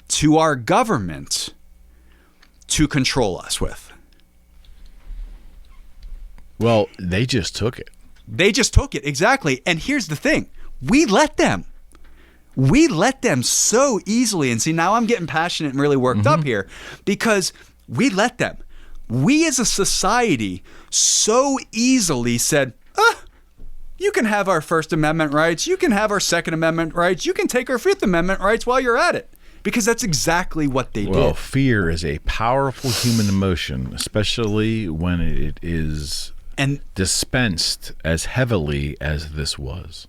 to our government to control us with. Well, they just took it. They just took it, exactly. And here's the thing. We let them. We let them so easily. And see, now I'm getting passionate and really worked up here because we let them. We as a society so easily said, you can have our First Amendment rights. You can have our Second Amendment rights. You can take our Fifth Amendment rights while you're at it. Because that's exactly what they did. Well, fear is a powerful human emotion, especially when it is dispensed as heavily as this was.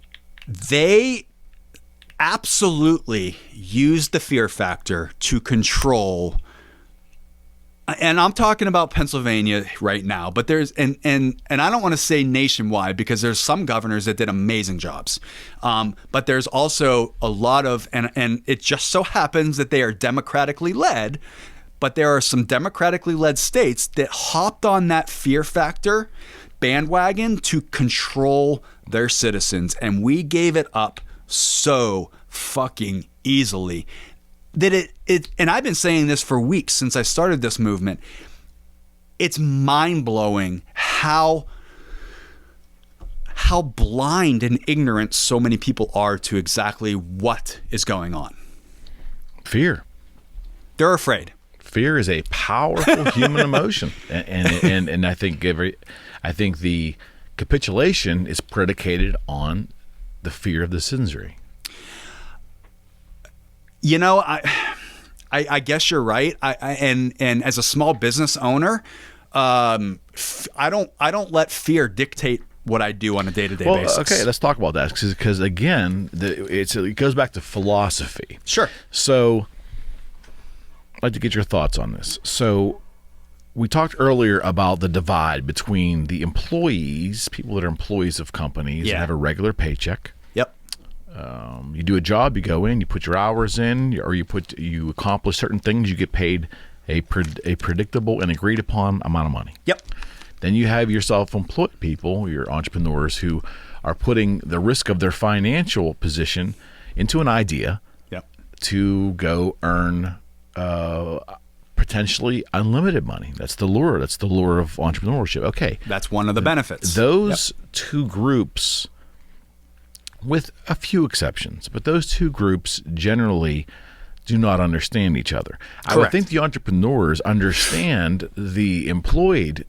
They absolutely used the fear factor to control. And I'm talking about Pennsylvania right now, but there's and I don't want to say nationwide because there's some governors that did amazing jobs, but there's also a lot of and it just so happens that they are democratically led, but there are some democratically led states that hopped on that fear factor bandwagon to control their citizens, and we gave it up so fucking easily. That it and I've been saying this for weeks since I started this movement. It's mind-blowing how blind and ignorant so many people are to exactly what is going on. Fear. They're afraid. Fear is a powerful human emotion, and I think the capitulation is predicated on the fear of the citizenry. You know, I guess you're right. And as a small business owner, I don't let fear dictate what I do on a day-to-day basis. Okay, let's talk about that because again, it goes back to philosophy. Sure. So, I'd like to get your thoughts on this. So, we talked earlier about the divide between the employees, people that are employees of companies and have a regular paycheck. Yep. You do a job, you go in, you put your hours in, or you accomplish certain things, you get paid a predictable and agreed upon amount of money. Yep. Then you have your self-employed people, your entrepreneurs who are putting the risk of their financial position into an idea to go earn potentially unlimited money. That's the lure. That's the lure of entrepreneurship. Okay. That's one of the benefits. Those two groups, with a few exceptions, but those two groups generally do not understand each other. Correct. I would think the entrepreneurs understand the employed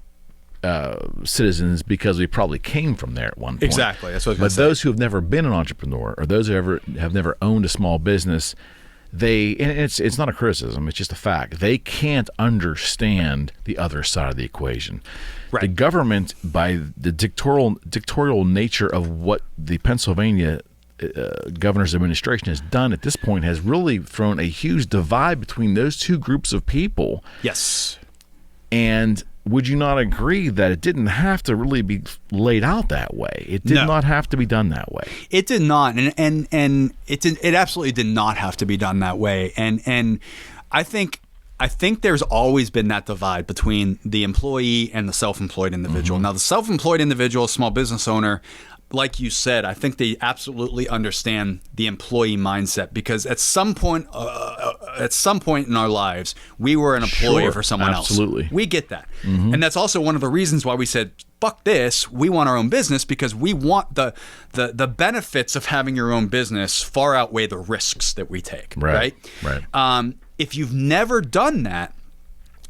citizens because we probably came from there at one point. Exactly. That's what I was But those who have never been an entrepreneur or those who have never owned a small business, and it's not a criticism, it's just a fact. They can't understand the other side of the equation. Right. The government, by the dictatorial nature of what the Pennsylvania governor's administration has done at this point, has really thrown a huge divide between those two groups of people. Yes. And would you not agree that it didn't have to really be laid out that way? It did not have to be done that way. It did not, and it absolutely did not have to be done that way. And I think there's always been that divide between the employee and the self-employed individual. Mm-hmm. Now, the self-employed individual, small business owner, like you said, I think they absolutely understand the employee mindset because at some point in our lives, we were an employee for someone else. Absolutely. We get that. Mm-hmm. And that's also one of the reasons why we said, fuck this, we want our own business because we want the benefits of having your own business far outweigh the risks that we take. Right. If you've never done that,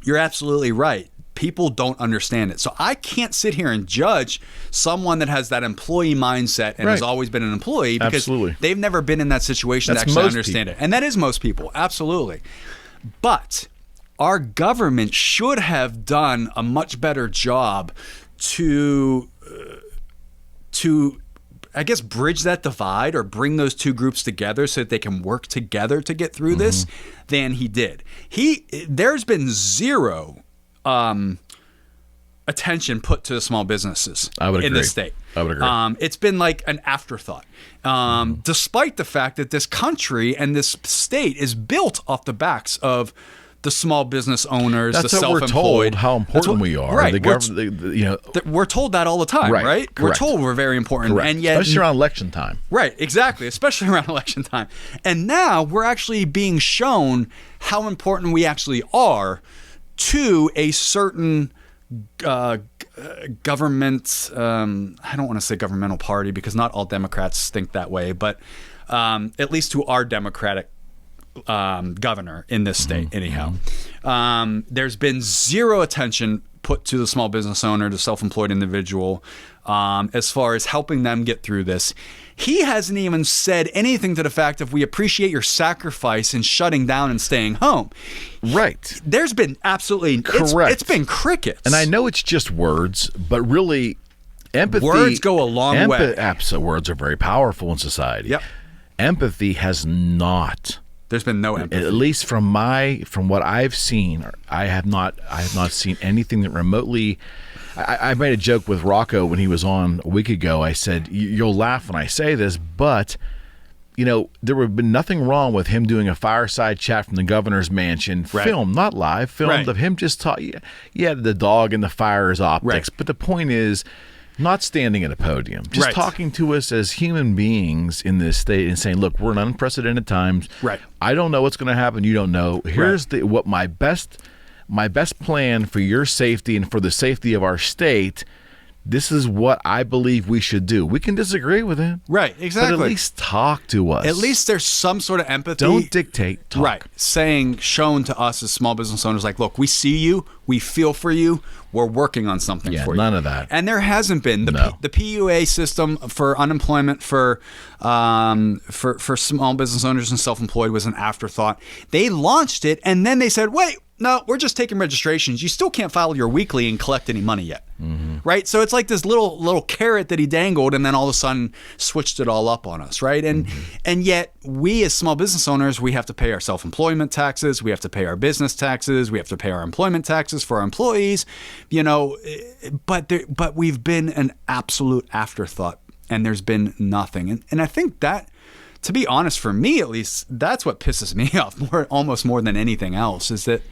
you're absolutely right. People don't understand it. So I can't sit here and judge someone that has that employee mindset and has always been an employee because they've never been in that situation to actually understand it. And that is most people. Absolutely. But our government should have done a much better job to I guess bridge that divide or bring those two groups together so that they can work together to get through this than he did. There's been zero attention put to the small businesses in this state. I would agree. It's been like an afterthought, despite the fact that this country and this state is built off the backs of the small business owners, That's the what self-employed. we're told how important we are. Right. The government, We're told that all the time, right? We're told we're very important. Correct. And yet, especially around election time. Right, exactly, especially around election time. And now we're actually being shown how important we actually are to a certain government, I don't want to say governmental party because not all Democrats think that way, but at least to our Democratic governor in this state, anyhow. There's been zero attention put to the small business owner, the self-employed individual, as far as helping them get through this. He hasn't even said anything to the fact of we appreciate your sacrifice in shutting down and staying home. Right. There's been absolutely correct. It's been crickets. And I know it's just words, but really, empathy. Words go a long way. Absolutely, words are very powerful in society. Yep. Empathy has not. There's been no empathy. At least from what I've seen, I have not seen anything that remotely. I made a joke with Rocco when he was on a week ago. I said, "You'll laugh when I say this, but there would have been nothing wrong with him doing a fireside chat from the governor's mansion, filmed, not live, filmed of him just talking. Yeah, the dog and the fire's optics, but the point is." Not standing at a podium, just talking to us as human beings in this state and saying, look, we're in unprecedented times. Right. I don't know what's going to happen. You don't know. Here's what my best plan for your safety and for the safety of our state. This is what I believe we should do. We can disagree with him. Right, exactly. But at least talk to us. At least there's some sort of empathy. Don't dictate, talk. Right. Shown to us as small business owners, like, look, we see you, we feel for you, we're working on something for you. None of that. And there hasn't been. The PUA system for unemployment for small business owners and self-employed was an afterthought. They launched it, and then they said, wait, no, we're just taking registrations. You still can't file your weekly and collect any money yet. Right? So it's like this little carrot that he dangled and then all of a sudden switched it all up on us, right? And yet we as small business owners, we have to pay our self-employment taxes, we have to pay our business taxes, we have to pay our employment taxes for our employees, but we've been an absolute afterthought and there's been nothing. And I think that, to be honest, for me at least, that's what pisses me off almost more than anything else, is that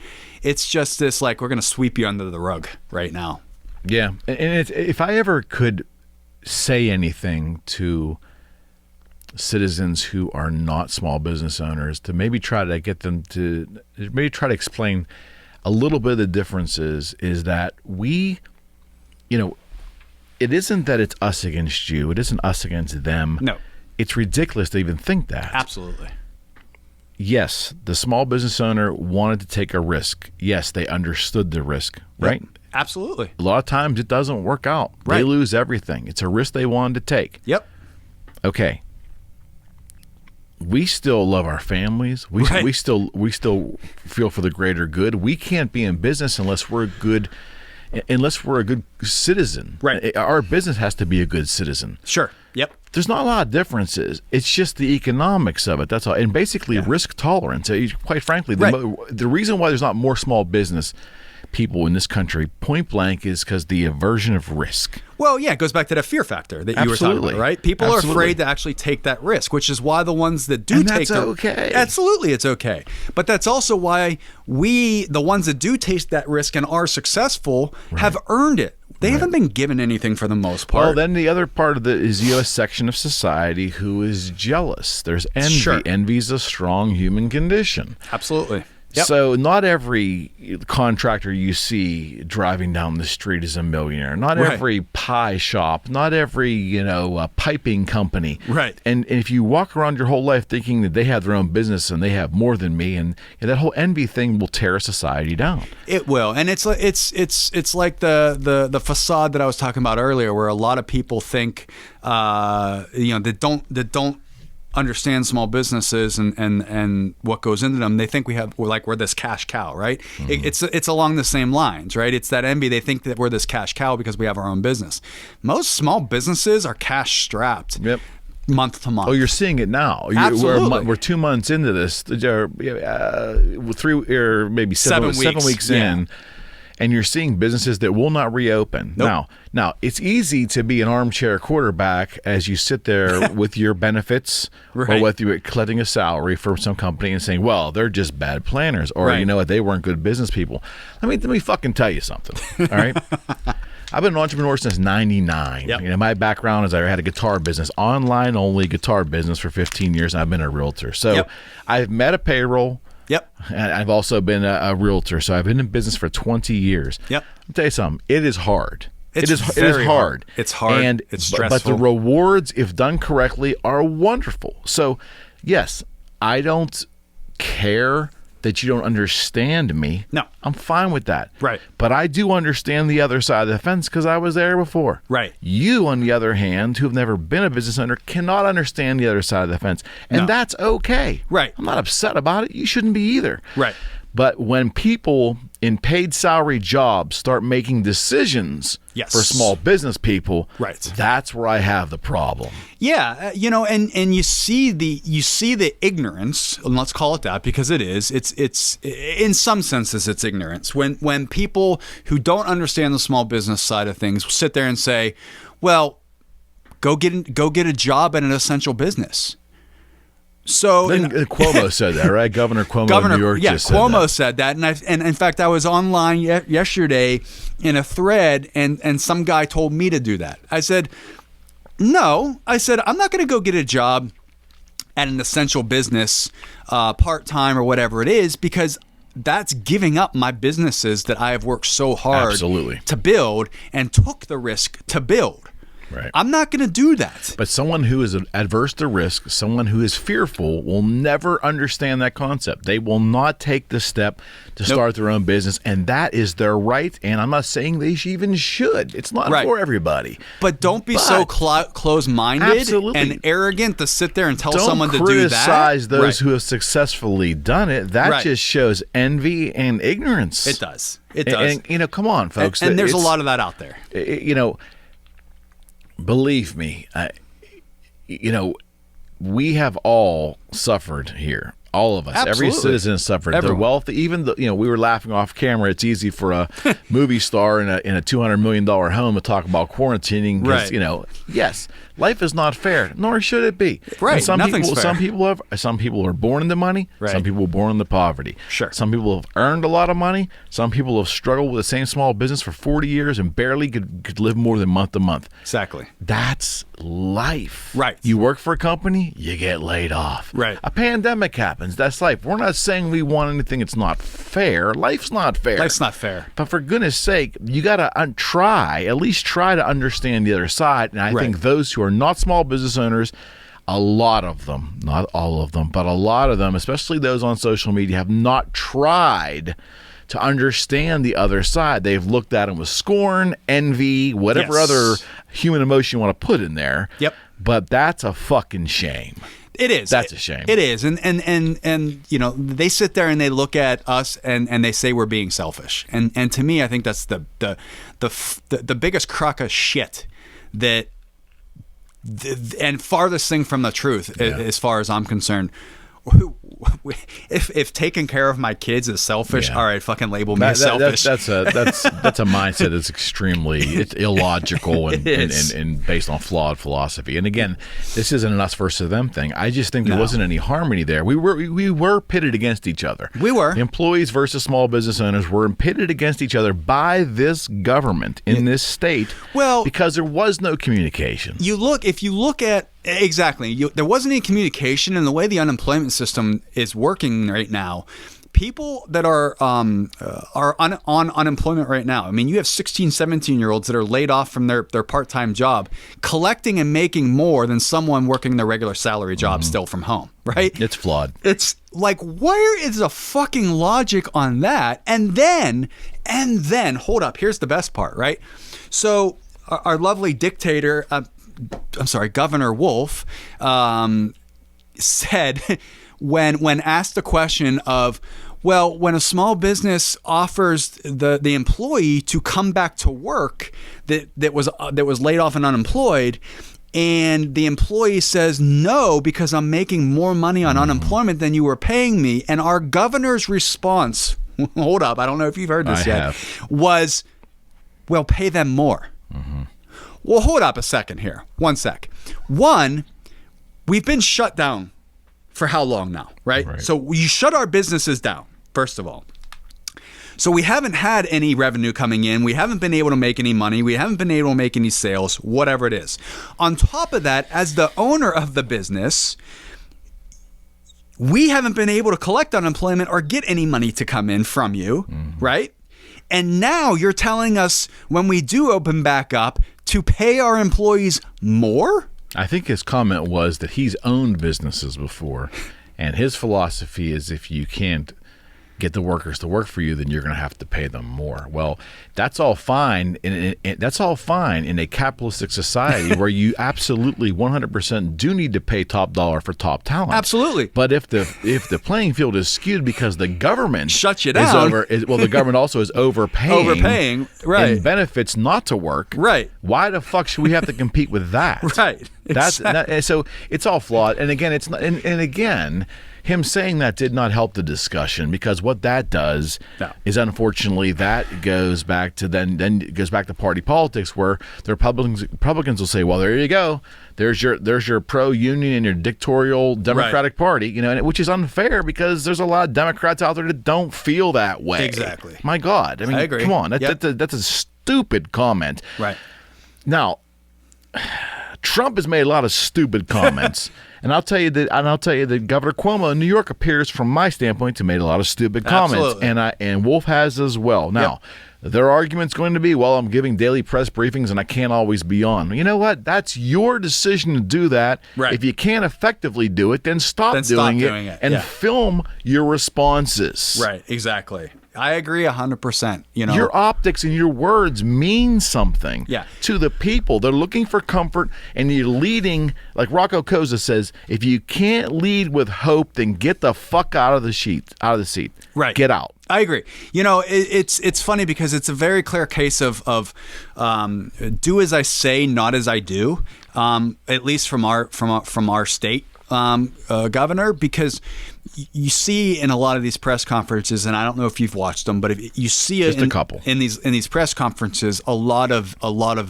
it's just this, like, we're going to sweep you under the rug right now. Yeah. And if I ever could say anything to citizens who are not small business owners, to maybe try to get them to explain a little bit of the differences, is that we, it isn't that it's us against you. It isn't us against them. No. It's ridiculous to even think that. Absolutely. Yes, the small business owner wanted to take a risk. Yes, they understood the risk, right? Yep. Absolutely. A lot of times it doesn't work out. Right. They lose everything. It's a risk they wanted to take. Yep. Okay. We still love our families. We still feel for the greater good. We can't be in business unless we're a good citizen. Right. Our business has to be a good citizen. Sure. Yep. There's not a lot of differences. It's just the economics of it. That's all. And basically risk tolerance. Quite frankly, the reason why there's not more small business people in this country, point blank, is because the aversion of risk. Well, yeah, it goes back to that fear factor that you were talking about, right? People are afraid to actually take that risk, which is why the ones that do take that's okay. Absolutely, it's okay. But that's also why the ones that do take that risk and are successful, have earned it. They haven't been given anything for the most part. Well, then the other part of it is a section of society who is jealous. There's envy. Sure. Envy is a strong human condition. Absolutely. Yep. So not every contractor you see driving down the street is a millionaire. Not every pie shop. Not every piping company. Right. And if you walk around your whole life thinking that they have their own business and they have more than me, and that whole envy thing will tear society down. It will, and it's like the facade that I was talking about earlier, where a lot of people think that don't understand small businesses and what goes into them. They think we're this cash cow, right? Mm-hmm. It's along the same lines, right? It's that envy. They think that we're this cash cow because we have our own business. Most small businesses are cash strapped. Yep. Month to month. Oh, you're seeing it now. Absolutely. We're 2 months into this, 3 or maybe seven weeks in. and you're seeing businesses that will not reopen. Now it's easy to be an armchair quarterback as you sit there with your benefits or with you collecting a salary from some company and saying, well, they're just bad planners, or you know what, they weren't good business people. Let me fucking tell you something. All right. I've been an entrepreneur since 99. Yep. You know, my background is I had a guitar business, online only guitar business for 15 years, and I've been a realtor. So I've met a payroll. Yep. And I've also been a realtor. So I've been in business for 20 years. Yep. I'll tell you something. It is hard. It is hard. It's hard. And it's stressful. But the rewards, if done correctly, are wonderful. So, yes, I don't care that you don't understand me. No. I'm fine with that. Right. But I do understand the other side of the fence because I was there before. Right. You, on the other hand, who have never been a business owner, cannot understand the other side of the fence. And that's okay. Right. I'm not upset about it. You shouldn't be either. Right. But when people in paid salary jobs start making decisions for small business people, that's where I have the problem. Yeah, you know, and you see the ignorance, and let's call it that, because it is. It's in some senses it's ignorance. When people who don't understand the small business side of things sit there and say, "Well, go get a job at an essential business." So Cuomo said that, right? Governor Cuomo of New York just said Cuomo said that. And in fact, I was online yesterday in a thread, and some guy told me to do that. I said, no. I said, I'm not going to go get a job at an essential business part-time or whatever it is, because that's giving up my businesses that I have worked so hard to build and took the risk to build. Right. I'm not going to do that. But someone who is adverse to risk, someone who is fearful, will never understand that concept. They will not take the step to start their own business, and that is their right. And I'm not saying they even should. It's not for everybody. But don't be so close-minded and arrogant to sit there and tell someone to do that. Don't criticize those who have successfully done it. That just shows envy and ignorance. It does. It does. And you know, come on, folks. And there's a lot of that out there. You know, believe me, you know, we have all suffered here. All of us. Absolutely. Every citizen has suffered. Everyone. The wealth, even the, you know, we were laughing off camera. It's easy for a movie star in a $200 million home to talk about quarantining. Because, you know, yes, life is not fair, nor should it be. Right. And Nothing's fair. Some people are born into money. Right. Some people are born into poverty. Sure. Some people have earned a lot of money. Some people have struggled with the same small business for 40 years and barely could live more than month to month. Exactly. That's life. Right. You work for a company, you get laid off. Right. A pandemic happens. That's life. We're not saying we want anything that's not fair. Life's not fair. Life's not fair. But for goodness sake, you got to at least try to understand the other side. And I think those who are not small business owners, a lot of them, not all of them, but a lot of them, especially those on social media, have not tried to understand the other side. They've looked at them with scorn, envy, whatever other human emotion you want to put in there. Yep. But that's a fucking shame. It is. That's a shame. It is. And you know, they sit there and they look at us and they say we're being selfish. And to me, I think that's the biggest crock of shit that and farthest thing from the truth as far as I'm concerned. If taking care of my kids is selfish, all right, fucking label me as selfish. That's a mindset that's extremely illogical and based on flawed philosophy. And again, this isn't an us versus them thing. I just think there wasn't any harmony there. We were pitted against each other. We were. Employees versus small business owners were pitted against each other by this government in this state. Well, because there was no communication. If you look at exactly. There wasn't any communication, and the way the unemployment system is working right now, people that are on unemployment right now, I mean, you have 16, 17-year-olds that are laid off from their part-time job, collecting and making more than someone working their regular salary job still from home, right? It's flawed. It's like, where is the fucking logic on that? And then, hold up, here's the best part, right? So our lovely dictator, Governor Wolf, said when asked the question of, well, when a small business offers the employee to come back to work that was laid off and unemployed, and the employee says no because I'm making more money on unemployment than you were paying me, and our governor's response hold up, I don't know if you've heard this yet, was, well, pay them more. Mm-hmm. Well, hold up a second here. One sec. One, we've been shut down for how long now, right? So you shut our businesses down, first of all. So we haven't had any revenue coming in. We haven't been able to make any money. We haven't been able to make any sales, whatever it is. On top of that, as the owner of the business, we haven't been able to collect unemployment or get any money to come in from you, right? And now you're telling us when we do open back up to pay our employees more? I think his comment was that he's owned businesses before, and his philosophy is if you can't get the workers to work for you, then you're going to have to pay them more. Well, that's all fine. That's all fine in a capitalistic society where you absolutely 100% do need to pay top dollar for top talent. Absolutely. But if the playing field is skewed because the government shuts you down, the government also is overpaying, right, and benefits not to work, right? Why the fuck should we have to compete with that? Right. So it's all flawed. And again, it's not. And again, him saying that did not help the discussion, because what that does is, unfortunately, that goes back to then goes back to party politics, where the Republicans will say, well, there you go. There's your pro-union and your dictatorial Democratic Party, which is unfair because there's a lot of Democrats out there that don't feel that way. Exactly. My God. I mean, I agree. Come on. That's a stupid comment. Right. Now, Trump has made a lot of stupid comments. And I'll tell you that Governor Cuomo in New York appears, from my standpoint, to made a lot of stupid comments. Absolutely. And Wolf has as well. Now, their argument's going to be, well, I'm giving daily press briefings and I can't always be on. You know what? That's your decision to do that. Right. If you can't effectively do it, then stop doing it and film your responses. Right. Exactly. I agree 100%. Your optics and your words mean something to the people. They're looking for comfort, and you're leading, like Rocco Koza says, if you can't lead with hope, then get the fuck out of the seat. Right. Get out. I agree. It's funny because it's a very clear case of do as I say, not as I do. At least from our state governor, because you see in a lot of these press conferences, and I don't know if you've watched them, but if you see it in these press conferences, a lot of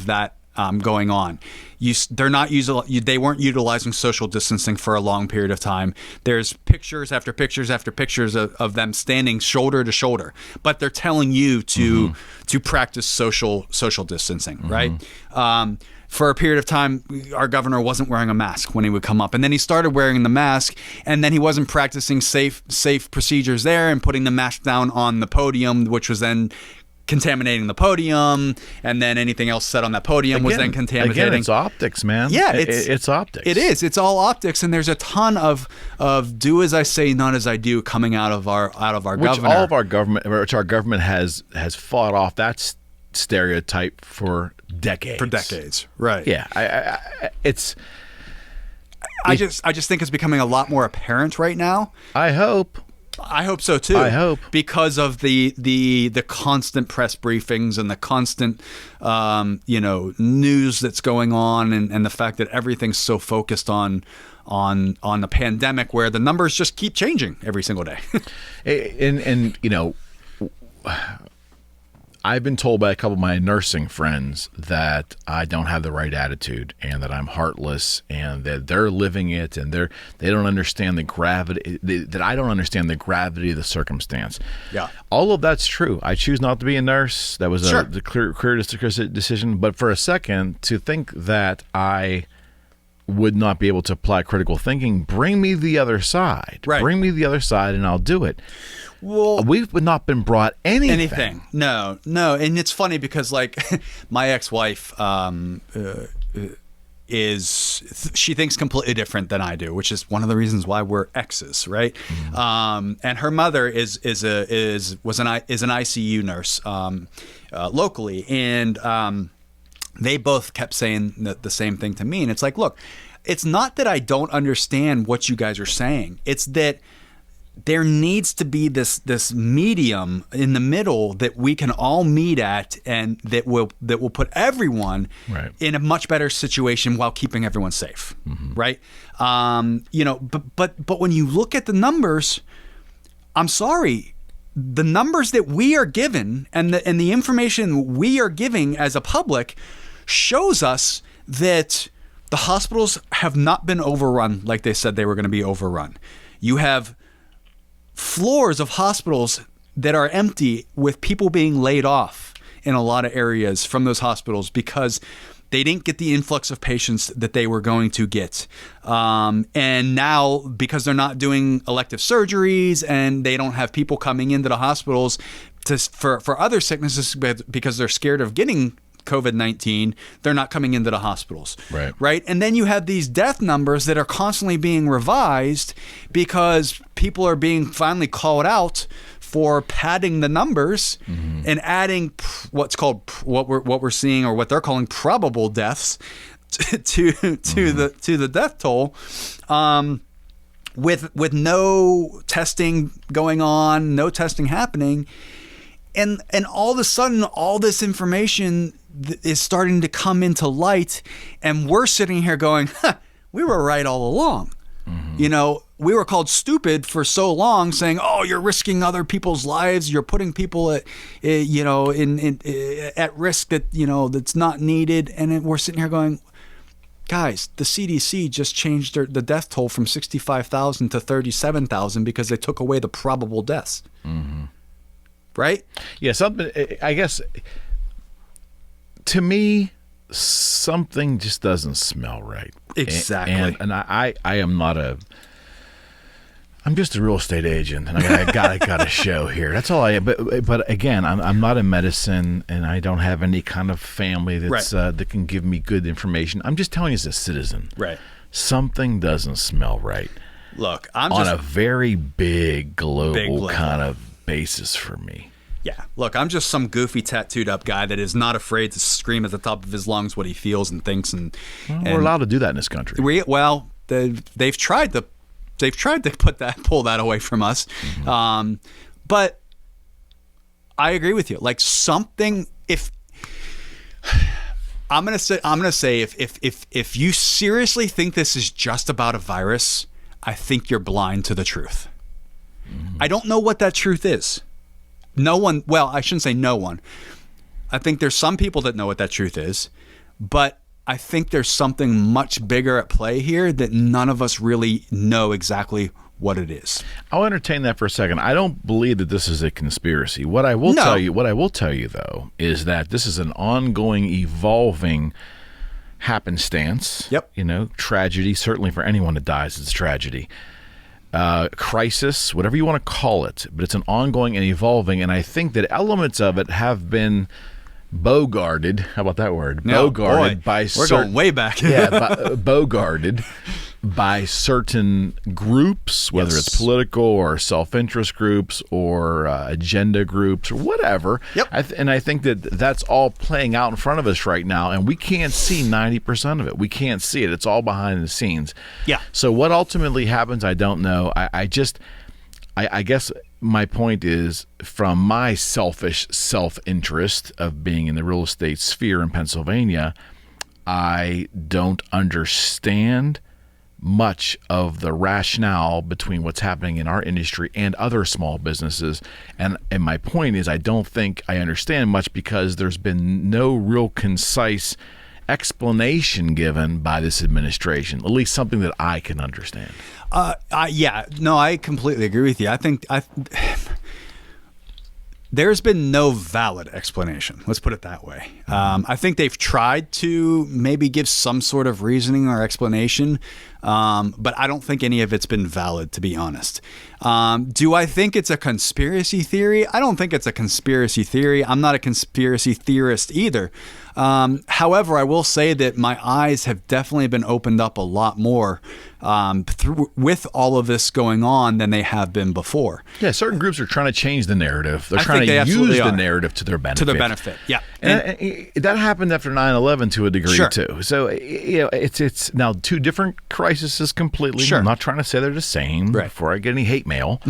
that going on. They weren't utilizing social distancing for a long period of time. There's pictures after pictures after pictures of them standing shoulder to shoulder, but they're telling you to practice social distancing, right? For a period of time, our governor wasn't wearing a mask when he would come up, and then he started wearing the mask, and then he wasn't practicing safe procedures there and putting the mask down on the podium, which was then contaminating the podium, and then anything else said on that podium was then contaminating. Again, it's optics, man. Yeah, it's optics. It is. It's all optics, and there's a ton of do as I say, not as I do coming out of our governor. Which our government has fought off that stereotype for decades. Right. Yeah. I just think it's becoming a lot more apparent right now. I hope so too. I hope, because of the constant press briefings and the constant news that's going on, and the fact that everything's so focused on the pandemic, where the numbers just keep changing every single day. and I've been told by a couple of my nursing friends that I don't have the right attitude, and that I'm heartless, and that they're living it, and they don't understand the gravity, that I don't understand the gravity of the circumstance. Yeah. All of that's true. I choose not to be a nurse. That was the clear decision. But for a second, to think that I would not be able to apply critical thinking, bring me the other side. Right. Bring me the other side, and I'll do it. Well, we've not been brought anything. No. And it's funny because, like, my ex-wife she thinks completely different than I do, which is one of the reasons why we're exes, right? Mm-hmm. And her mother was an ICU nurse locally, and they both kept saying the same thing to me. And it's like, look, it's not that I don't understand what you guys are saying. It's that there needs to be this medium in the middle that we can all meet at, and that will put everyone in a much better situation while keeping everyone safe, right? But when you look at the numbers, I'm sorry, the numbers that we are given and the information we are giving as a public shows us that the hospitals have not been overrun like they said they were going to be overrun. You have floors of hospitals that are empty with people being laid off in a lot of areas from those hospitals because they didn't get the influx of patients that they were going to get. And now, because they're not doing elective surgeries and they don't have people coming into the hospitals for other sicknesses because they're scared of getting COVID-19, they're not coming into the hospitals. Right. And then you have these death numbers that are constantly being revised because people are being finally called out for padding the numbers and adding what we're seeing, or what they're calling probable deaths to the death toll, with no testing going on, no testing happening, and all of a sudden all this information is starting to come into light, and we're sitting here going, we were right all along. You know, we were called stupid for so long, saying, "Oh, you're risking other people's lives. You're putting people at risk that's not needed." And we're sitting here going, "Guys, the CDC just changed the death toll from 65,000 to 37,000 because they took away the probable deaths." Right? Yeah. Something. I guess to me, something just doesn't smell right. Exactly. And I am not I'm just a real estate agent, and I got a show here. That's all I am. But again, I'm not in medicine, and I don't have any kind of family that's that can give me good information. I'm just telling you as a citizen. Right. Something doesn't smell right. Look, on a very big global kind of basis for me. Yeah. Look, I'm just some goofy tattooed up guy that is not afraid to scream at the top of his lungs what he feels and thinks. And we're allowed to do that in this country. They've tried to pull that away from us. But I agree with you. Like something, I'm gonna say if you seriously think this is just about a virus, I think you're blind to the truth. I don't know what that truth is. No one, well, I shouldn't say no one. I think there's some people that know what that truth is, but I think there's something much bigger at play here that none of us really know exactly what it is. I'll entertain that for a second. I don't believe that this is a conspiracy. What I will tell you though is that this is an ongoing, evolving happenstance. Yep. You know, tragedy. Certainly for anyone that dies, it's tragedy. Crisis, whatever you want to call it, but it's an ongoing and evolving, and I think that elements of it have been bogarted. How about that word? Bogarted by we're going way back. Bogarted by certain groups, whether it's political or self-interest groups or agenda groups or whatever. Yep. And I think that that's all playing out in front of us right now, and we can't see 90% of it. We can't see it. It's all behind the scenes. Yeah. So what ultimately happens, I don't know. I guess my point is, from my selfish self-interest of being in the real estate sphere in Pennsylvania, I don't understand much of the rationale between what's happening in our industry and other small businesses. And my point is, I don't think I understand much because there's been no real concise explanation given by this administration, at least something that I can understand. I completely agree with you. I think there's been no valid explanation. Let's put it that way. I think they've tried to maybe give some sort of reasoning or explanation, but I don't think any of it's been valid, to be honest. Do I think it's a conspiracy theory? I don't think it's a conspiracy theory. I'm not a conspiracy theorist either. However, I will say that my eyes have definitely been opened up a lot more with all of this going on than they have been before. Yeah, certain groups are trying to change the narrative. They're trying to use the narrative to their benefit. Yeah. And that happened after 9/11 to a degree too. So it's now two different crises completely. Sure. I'm not trying to say they're the same before I get any hate mail,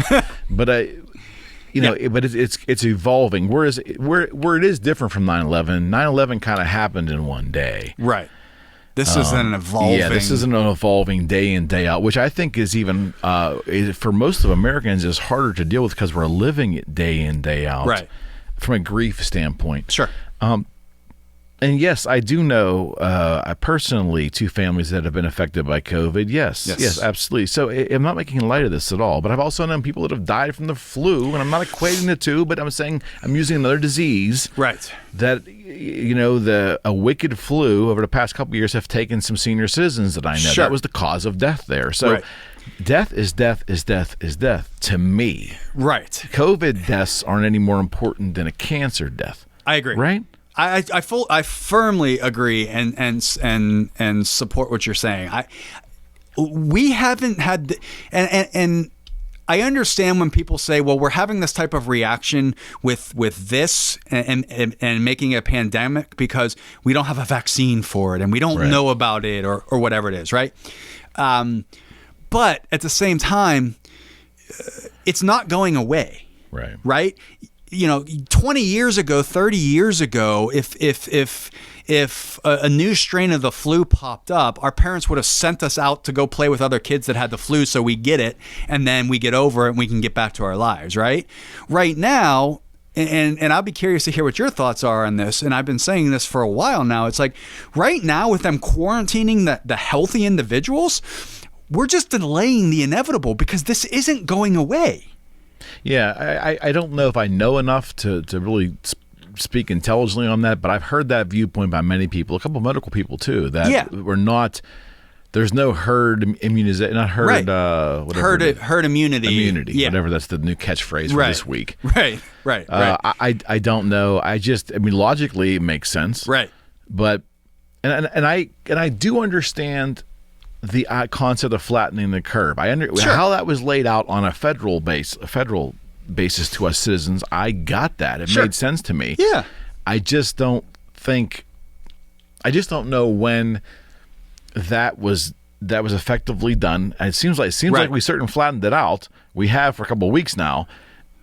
but but it's evolving. Whereas where it is different from 9/11. 9/11 kind of happened in one day. Right. This is an evolving. Yeah, this is an evolving day in, day out, which I think is even, for most of Americans, is harder to deal with because we're living it day in, day out. Right. From a grief standpoint. Sure. And yes, I do know personally 2 families that have been affected by COVID. Yes, absolutely. So I'm not making light of this at all. But I've also known people that have died from the flu, and I'm not equating the two, but I'm saying I'm using another disease. Right. That, a wicked flu over the past couple of years have taken some senior citizens that I know. Sure. That was the cause of death there. So right. Death is death is death is death to me. Right. COVID deaths aren't any more important than a cancer death. I agree. Right? I firmly agree and support what you're saying. We haven't had and I understand when people say, well, we're having this type of reaction with this and making a pandemic because we don't have a vaccine for it and we don't know about it or whatever it is, right? But at the same time, it's not going away. Right? 20 years ago, 30 years ago, if a new strain of the flu popped up, our parents would have sent us out to go play with other kids that had the flu so we get it, and then we get over it and we can get back to our lives, right? Right now, and I'll be curious to hear what your thoughts are on this, and I've been saying this for a while now, it's like right now with them quarantining the healthy individuals, we're just delaying the inevitable because this isn't going away. Yeah, I don't know if I know enough to really speak intelligently on that, but I've heard that viewpoint by many people, a couple of medical people too, that we're not. There's no herd immunization, not herd. Herd immunity. Immunity, whatever. That's the new catchphrase for this week. Right. I don't know. Logically it makes sense. Right. But and I do understand the concept of flattening the curve. How that was laid out on a federal basis to us citizens. I got that. It made sense to me. Yeah. I just don't know when that was effectively done. And it seems like we certainly flattened it out. We have for a couple of weeks now.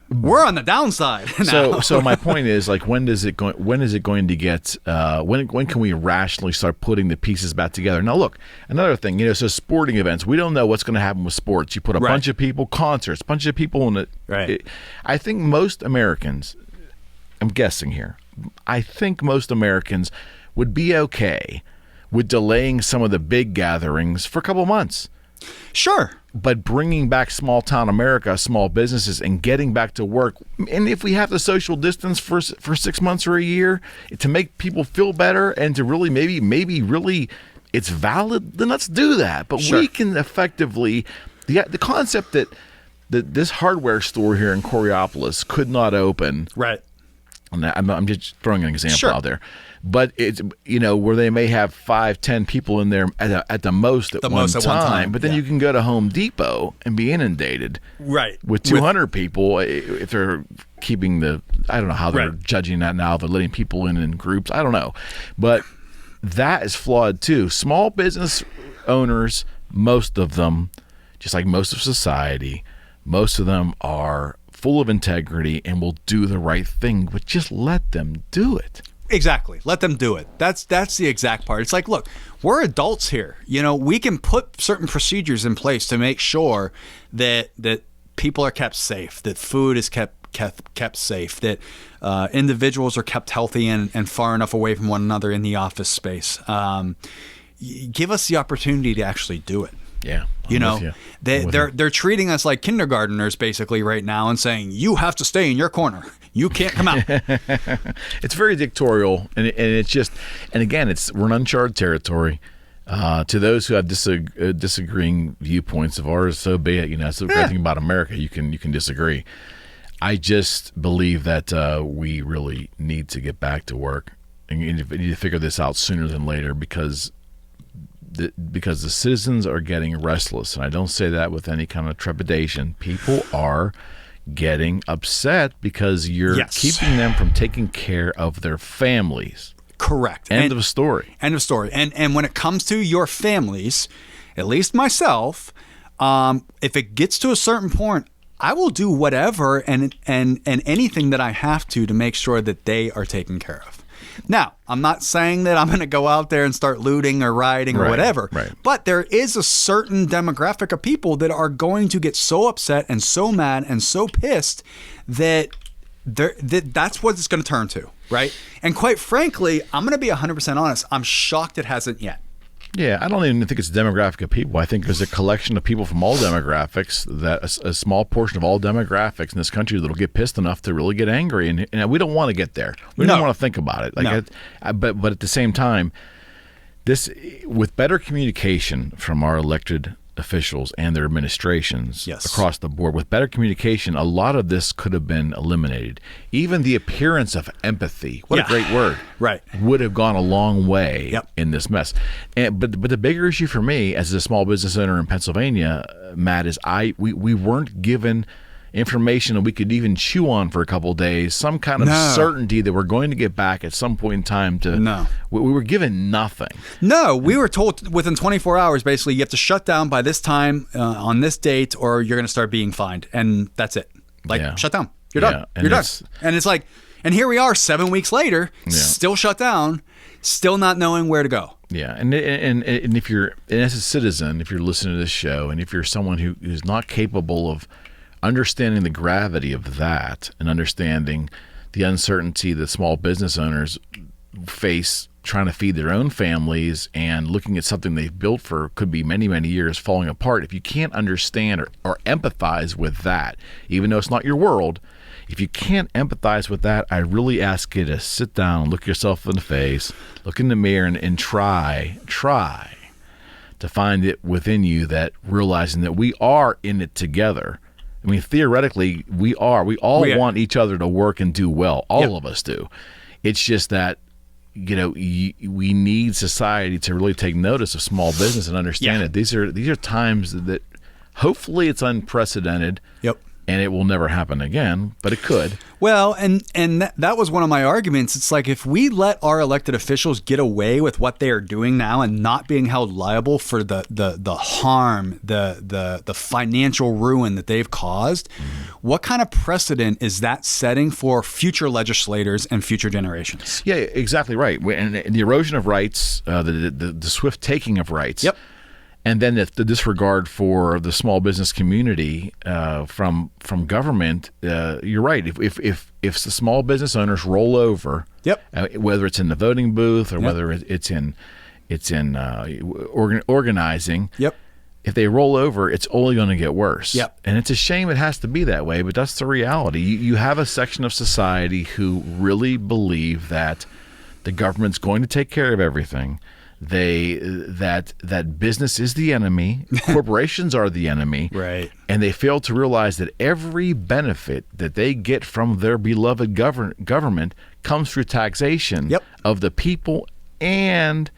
We're on the downside now. So my point is, like, when is it going to get? When can we rationally start putting the pieces back together? Now, look, another thing, so sporting events, we don't know what's going to happen with sports. You put a bunch of people, concerts, bunch of people in it. Right. I think most Americans, I'm guessing here, I think most Americans would be okay with delaying some of the big gatherings for a couple of months. Sure. But bringing back small town America, small businesses, and getting back to work. And if we have to social distance for 6 months or a year to make people feel better and to really maybe really it's valid, then let's do that. But we can effectively, the concept that this hardware store here in Coriopolis could not open. Right. And I'm just throwing an example out there. But it's, where they may have 5-10 people in there at the most at one time. But then you can go to Home Depot and be inundated with 200 people if they're keeping I don't know how they're judging that now. They're letting people in groups. I don't know. But that is flawed too. Small business owners, most of them, just like most of society, most of them are full of integrity and will do the right thing. But just let them do it. Exactly. Let them do it. That's the exact part. It's like, look, we're adults here. We can put certain procedures in place to make sure that people are kept safe, that food is kept safe, that individuals are kept healthy and far enough away from one another in the office space. Give us the opportunity to actually do it. Yeah. They're treating us like kindergartners basically right now and saying, you have to stay in your corner. You can't come out. It's very dictatorial, and it's just, and again, we're in uncharted territory. To those who have disagreeing viewpoints of ours, so be it. That's the great thing about America. You can disagree. I just believe that we really need to get back to work, and we need to figure this out sooner than later because the citizens are getting restless, and I don't say that with any kind of trepidation. People are getting upset because you're keeping them from taking care of their families. Correct. End of story. End of story. And when it comes to your families, at least myself, if it gets to a certain point, I will do whatever and anything that I have to make sure that they are taken care of. Now, I'm not saying that I'm going to go out there and start looting or rioting or whatever, but there is a certain demographic of people that are going to get so upset and so mad and so pissed that that's what it's going to turn to, right? And quite frankly, I'm going to be 100% honest. I'm shocked it hasn't yet. Yeah, I don't even think it's a demographic of people. I think there's a collection of people from all demographics, that a small portion of all demographics in this country that'll get pissed enough to really get angry. And we don't want to get there. We don't want to think about it. But at the same time, this, with better communication from our elected officials and their administrations across the board, with better communication, a lot of this could have been eliminated. Even the appearance of empathy, what a great word, would have gone a long way in this mess. But the bigger issue for me as a small business owner in Pennsylvania, Matt, is we weren't given information that we could even chew on for a couple of days, some kind of certainty that we're going to get back at some point in time. We were given nothing. No, we were told within 24 hours, basically, you have to shut down by this time on this date, or you're going to start being fined. And that's it. Shut down. You're done. You're done. And it's like, and here we are 7 weeks later, still shut down, still not knowing where to go. Yeah, and if you're, and as a citizen, if you're listening to this show, and if you're someone who's not capable of understanding the gravity of that and understanding the uncertainty that small business owners face trying to feed their own families and looking at something they've built for could be many, many years falling apart. If you can't understand or empathize with that, even though it's not your world, if you can't empathize with that, I really ask you to sit down, look yourself in the face, look in the mirror, and try to find it within you, that realizing that we are in it together. I mean, theoretically, we all want each other to work and do well. All of us do. It's just that, we need society to really take notice of small business and understand that these are times that hopefully it's unprecedented. And it will never happen again, but it could. Well, and that was one of my arguments. It's like, if we let our elected officials get away with what they are doing now and not being held liable for the harm, the financial ruin that they've caused, what kind of precedent is that setting for future legislators and future generations? Yeah, exactly right. And the erosion of rights, the swift taking of rights. And then the disregard for the small business community from government. You're right. If the small business owners roll over, whether it's in the voting booth or whether it's in organizing, if they roll over, it's only going to get worse. And it's a shame it has to be that way, but that's the reality. You have a section of society who really believe that the government's going to take care of everything. That business is the enemy, corporations are the enemy, and they fail to realize that every benefit that they get from their beloved government comes through taxation of the people and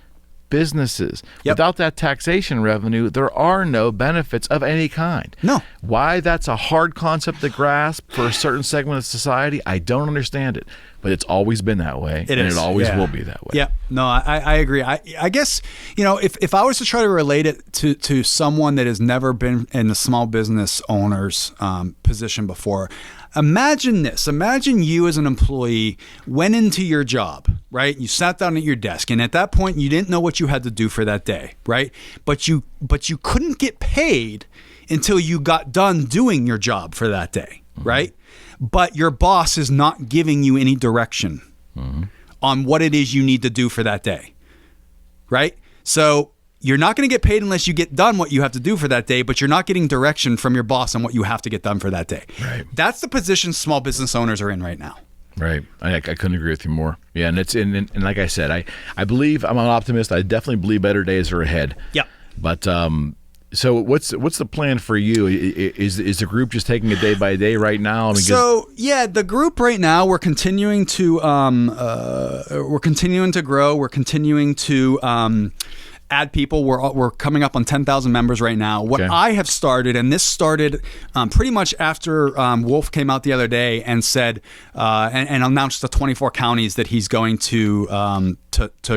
businesses. Without that taxation revenue, there are no benefits of any kind. Why that's a hard concept to grasp for a certain segment of society, I don't understand it. But it's always been that way, it always will be that way. No, I agree. I guess, if I was to try to relate it to someone that has never been in the small business owner's position before, imagine this. Imagine you as an employee went into your job, right? You sat down at your desk, and at that point, you didn't know what you had to do for that day, right? But you couldn't get paid until you got done doing your job for that day, right? But your boss is not giving you any direction on what it is you need to do for that day, right? So you're not going to get paid unless you get done what you have to do for that day, but you're not getting direction from your boss on what you have to get done for that day. That's the position small business owners are in right now. Right. I couldn't agree with you more. Yeah, and like I said, I believe, I'm an optimist. I definitely believe better days are ahead. But so what's the plan for you? Is the group just taking it day by day right now? The group right now, we're continuing to grow. We're continuing to add people. We're coming up on 10,000 members right now. What I have started, and this started pretty much after Wolf came out the other day and said and announced the 24 counties that he's going to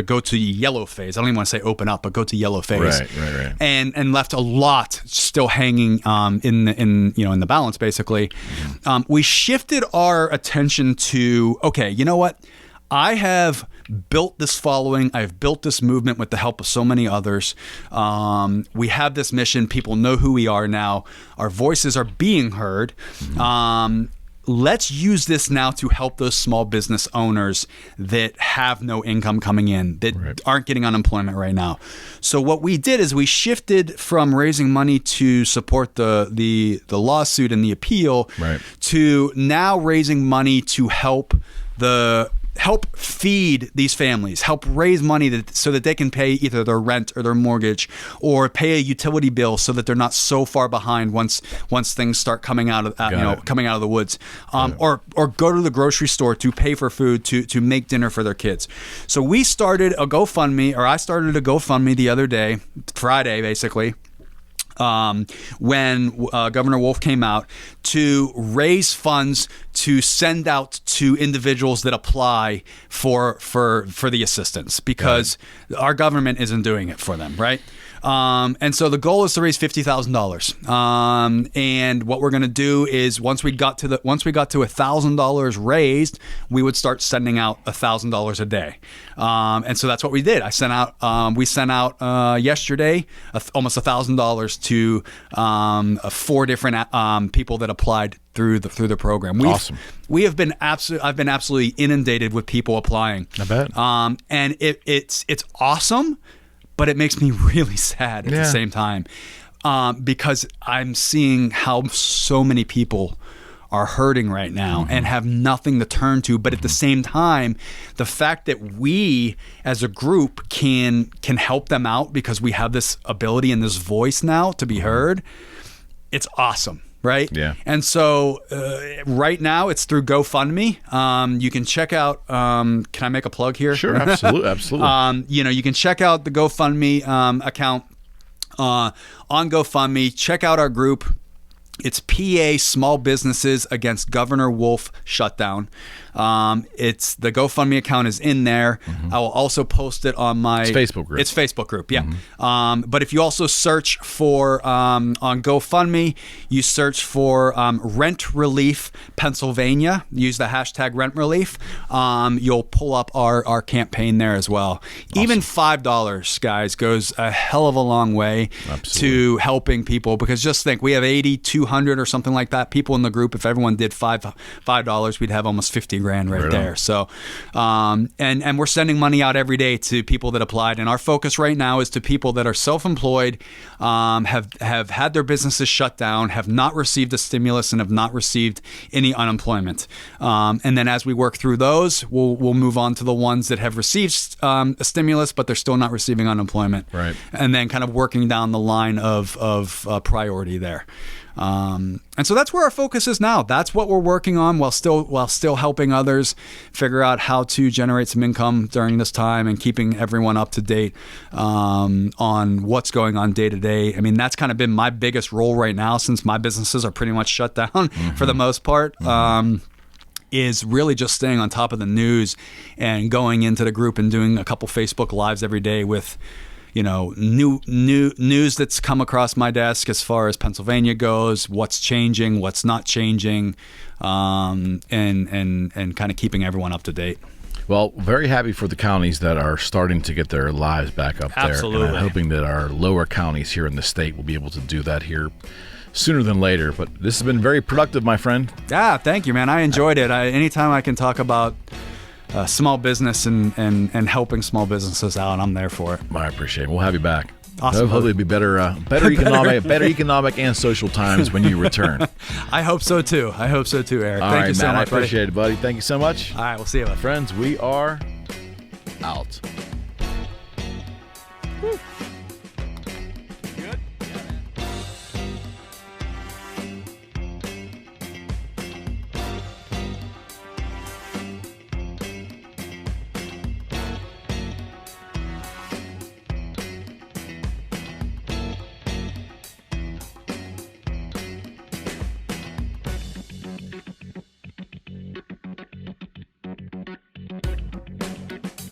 go to yellow phase. I don't even want to say open up, but go to yellow phase. Right. And left a lot still hanging in the balance, basically. We shifted our attention to, okay, you know what? I have built this following. I've built this movement with the help of so many others. We have this mission. People know who we are now. Our voices are being heard. Let's use this now to help those small business owners that have no income coming in, that aren't getting unemployment right now. So what we did is we shifted from raising money to support the lawsuit and the appeal to now raising money to help feed these families, help raise money so that they can pay either their rent or their mortgage, or pay a utility bill so that they're not so far behind once things start coming out of coming out of the woods, or go to the grocery store to pay for food to make dinner for their kids. So we started a GoFundMe, or I started a GoFundMe the other day, Friday basically. When Governor Wolf came out, to raise funds to send out to individuals that apply for the assistance, because our government isn't doing it for them, right? And so the goal is to raise $50,000. And what we're going to do is once we got to $1,000 raised, we would start sending out $1,000 a day. And so that's what we did. We sent out yesterday almost $1,000 to 4 different people that applied through the program. Awesome. I've been absolutely inundated with people applying. I bet. And it's awesome, but it makes me really sad at the same time, because I'm seeing how so many people are hurting right now and have nothing to turn to. But at the same time, the fact that we as a group can help them out because we have this ability and this voice now to be heard, it's awesome. Right? Yeah. And so right now it's through GoFundMe. You can check out, can I make a plug here? Sure, absolutely. You can check out the GoFundMe account on GoFundMe. Check out our group. It's PA Small Businesses Against Governor Wolf Shutdown. It's the GoFundMe account is in there. I will also post it on my Facebook group. It's Facebook group, yeah. But if you also search for on GoFundMe, you search for Rent Relief Pennsylvania. Use the hashtag Rent Relief. You'll pull up our campaign there as well. Awesome. Even $5, guys, goes a hell of a long way to helping people. Because just think, we have 200 or something like that people in the group. If everyone did $5, we'd have almost 50 grand right there. So, and we're sending money out every day to people that applied. And our focus right now is to people that are self-employed, have had their businesses shut down, have not received a stimulus, and have not received any unemployment. And then as we work through those, we'll move on to the ones that have received a stimulus, but they're still not receiving unemployment. Right. And then kind of working down the line of priority there. And so that's where our focus is now. That's what we're working on while still helping others figure out how to generate some income during this time and keeping everyone up to date on what's going on day to day. I mean, that's kind of been my biggest role right now, since my businesses are pretty much shut down for the most part. Is really just staying on top of the news and going into the group and doing a couple Facebook Lives every day with new news that's come across my desk as far as Pennsylvania goes, what's changing, what's not changing, and kind of keeping everyone up to date. Well, very happy for the counties that are starting to get their lives back up there. Absolutely. And I'm hoping that our lower counties here in the state will be able to do that here sooner than later. But this has been very productive, my friend. Yeah, thank you, man. I enjoyed it. Anytime I can talk about small business and helping small businesses out, I'm there for it. I appreciate it. We'll have you back. Awesome. Hopefully it'll be better economic and social times when you return. I hope so too, Eric. Thank you so much, I appreciate it, buddy. Thank you so much. All right, we'll see you, friends. We are out. Woo.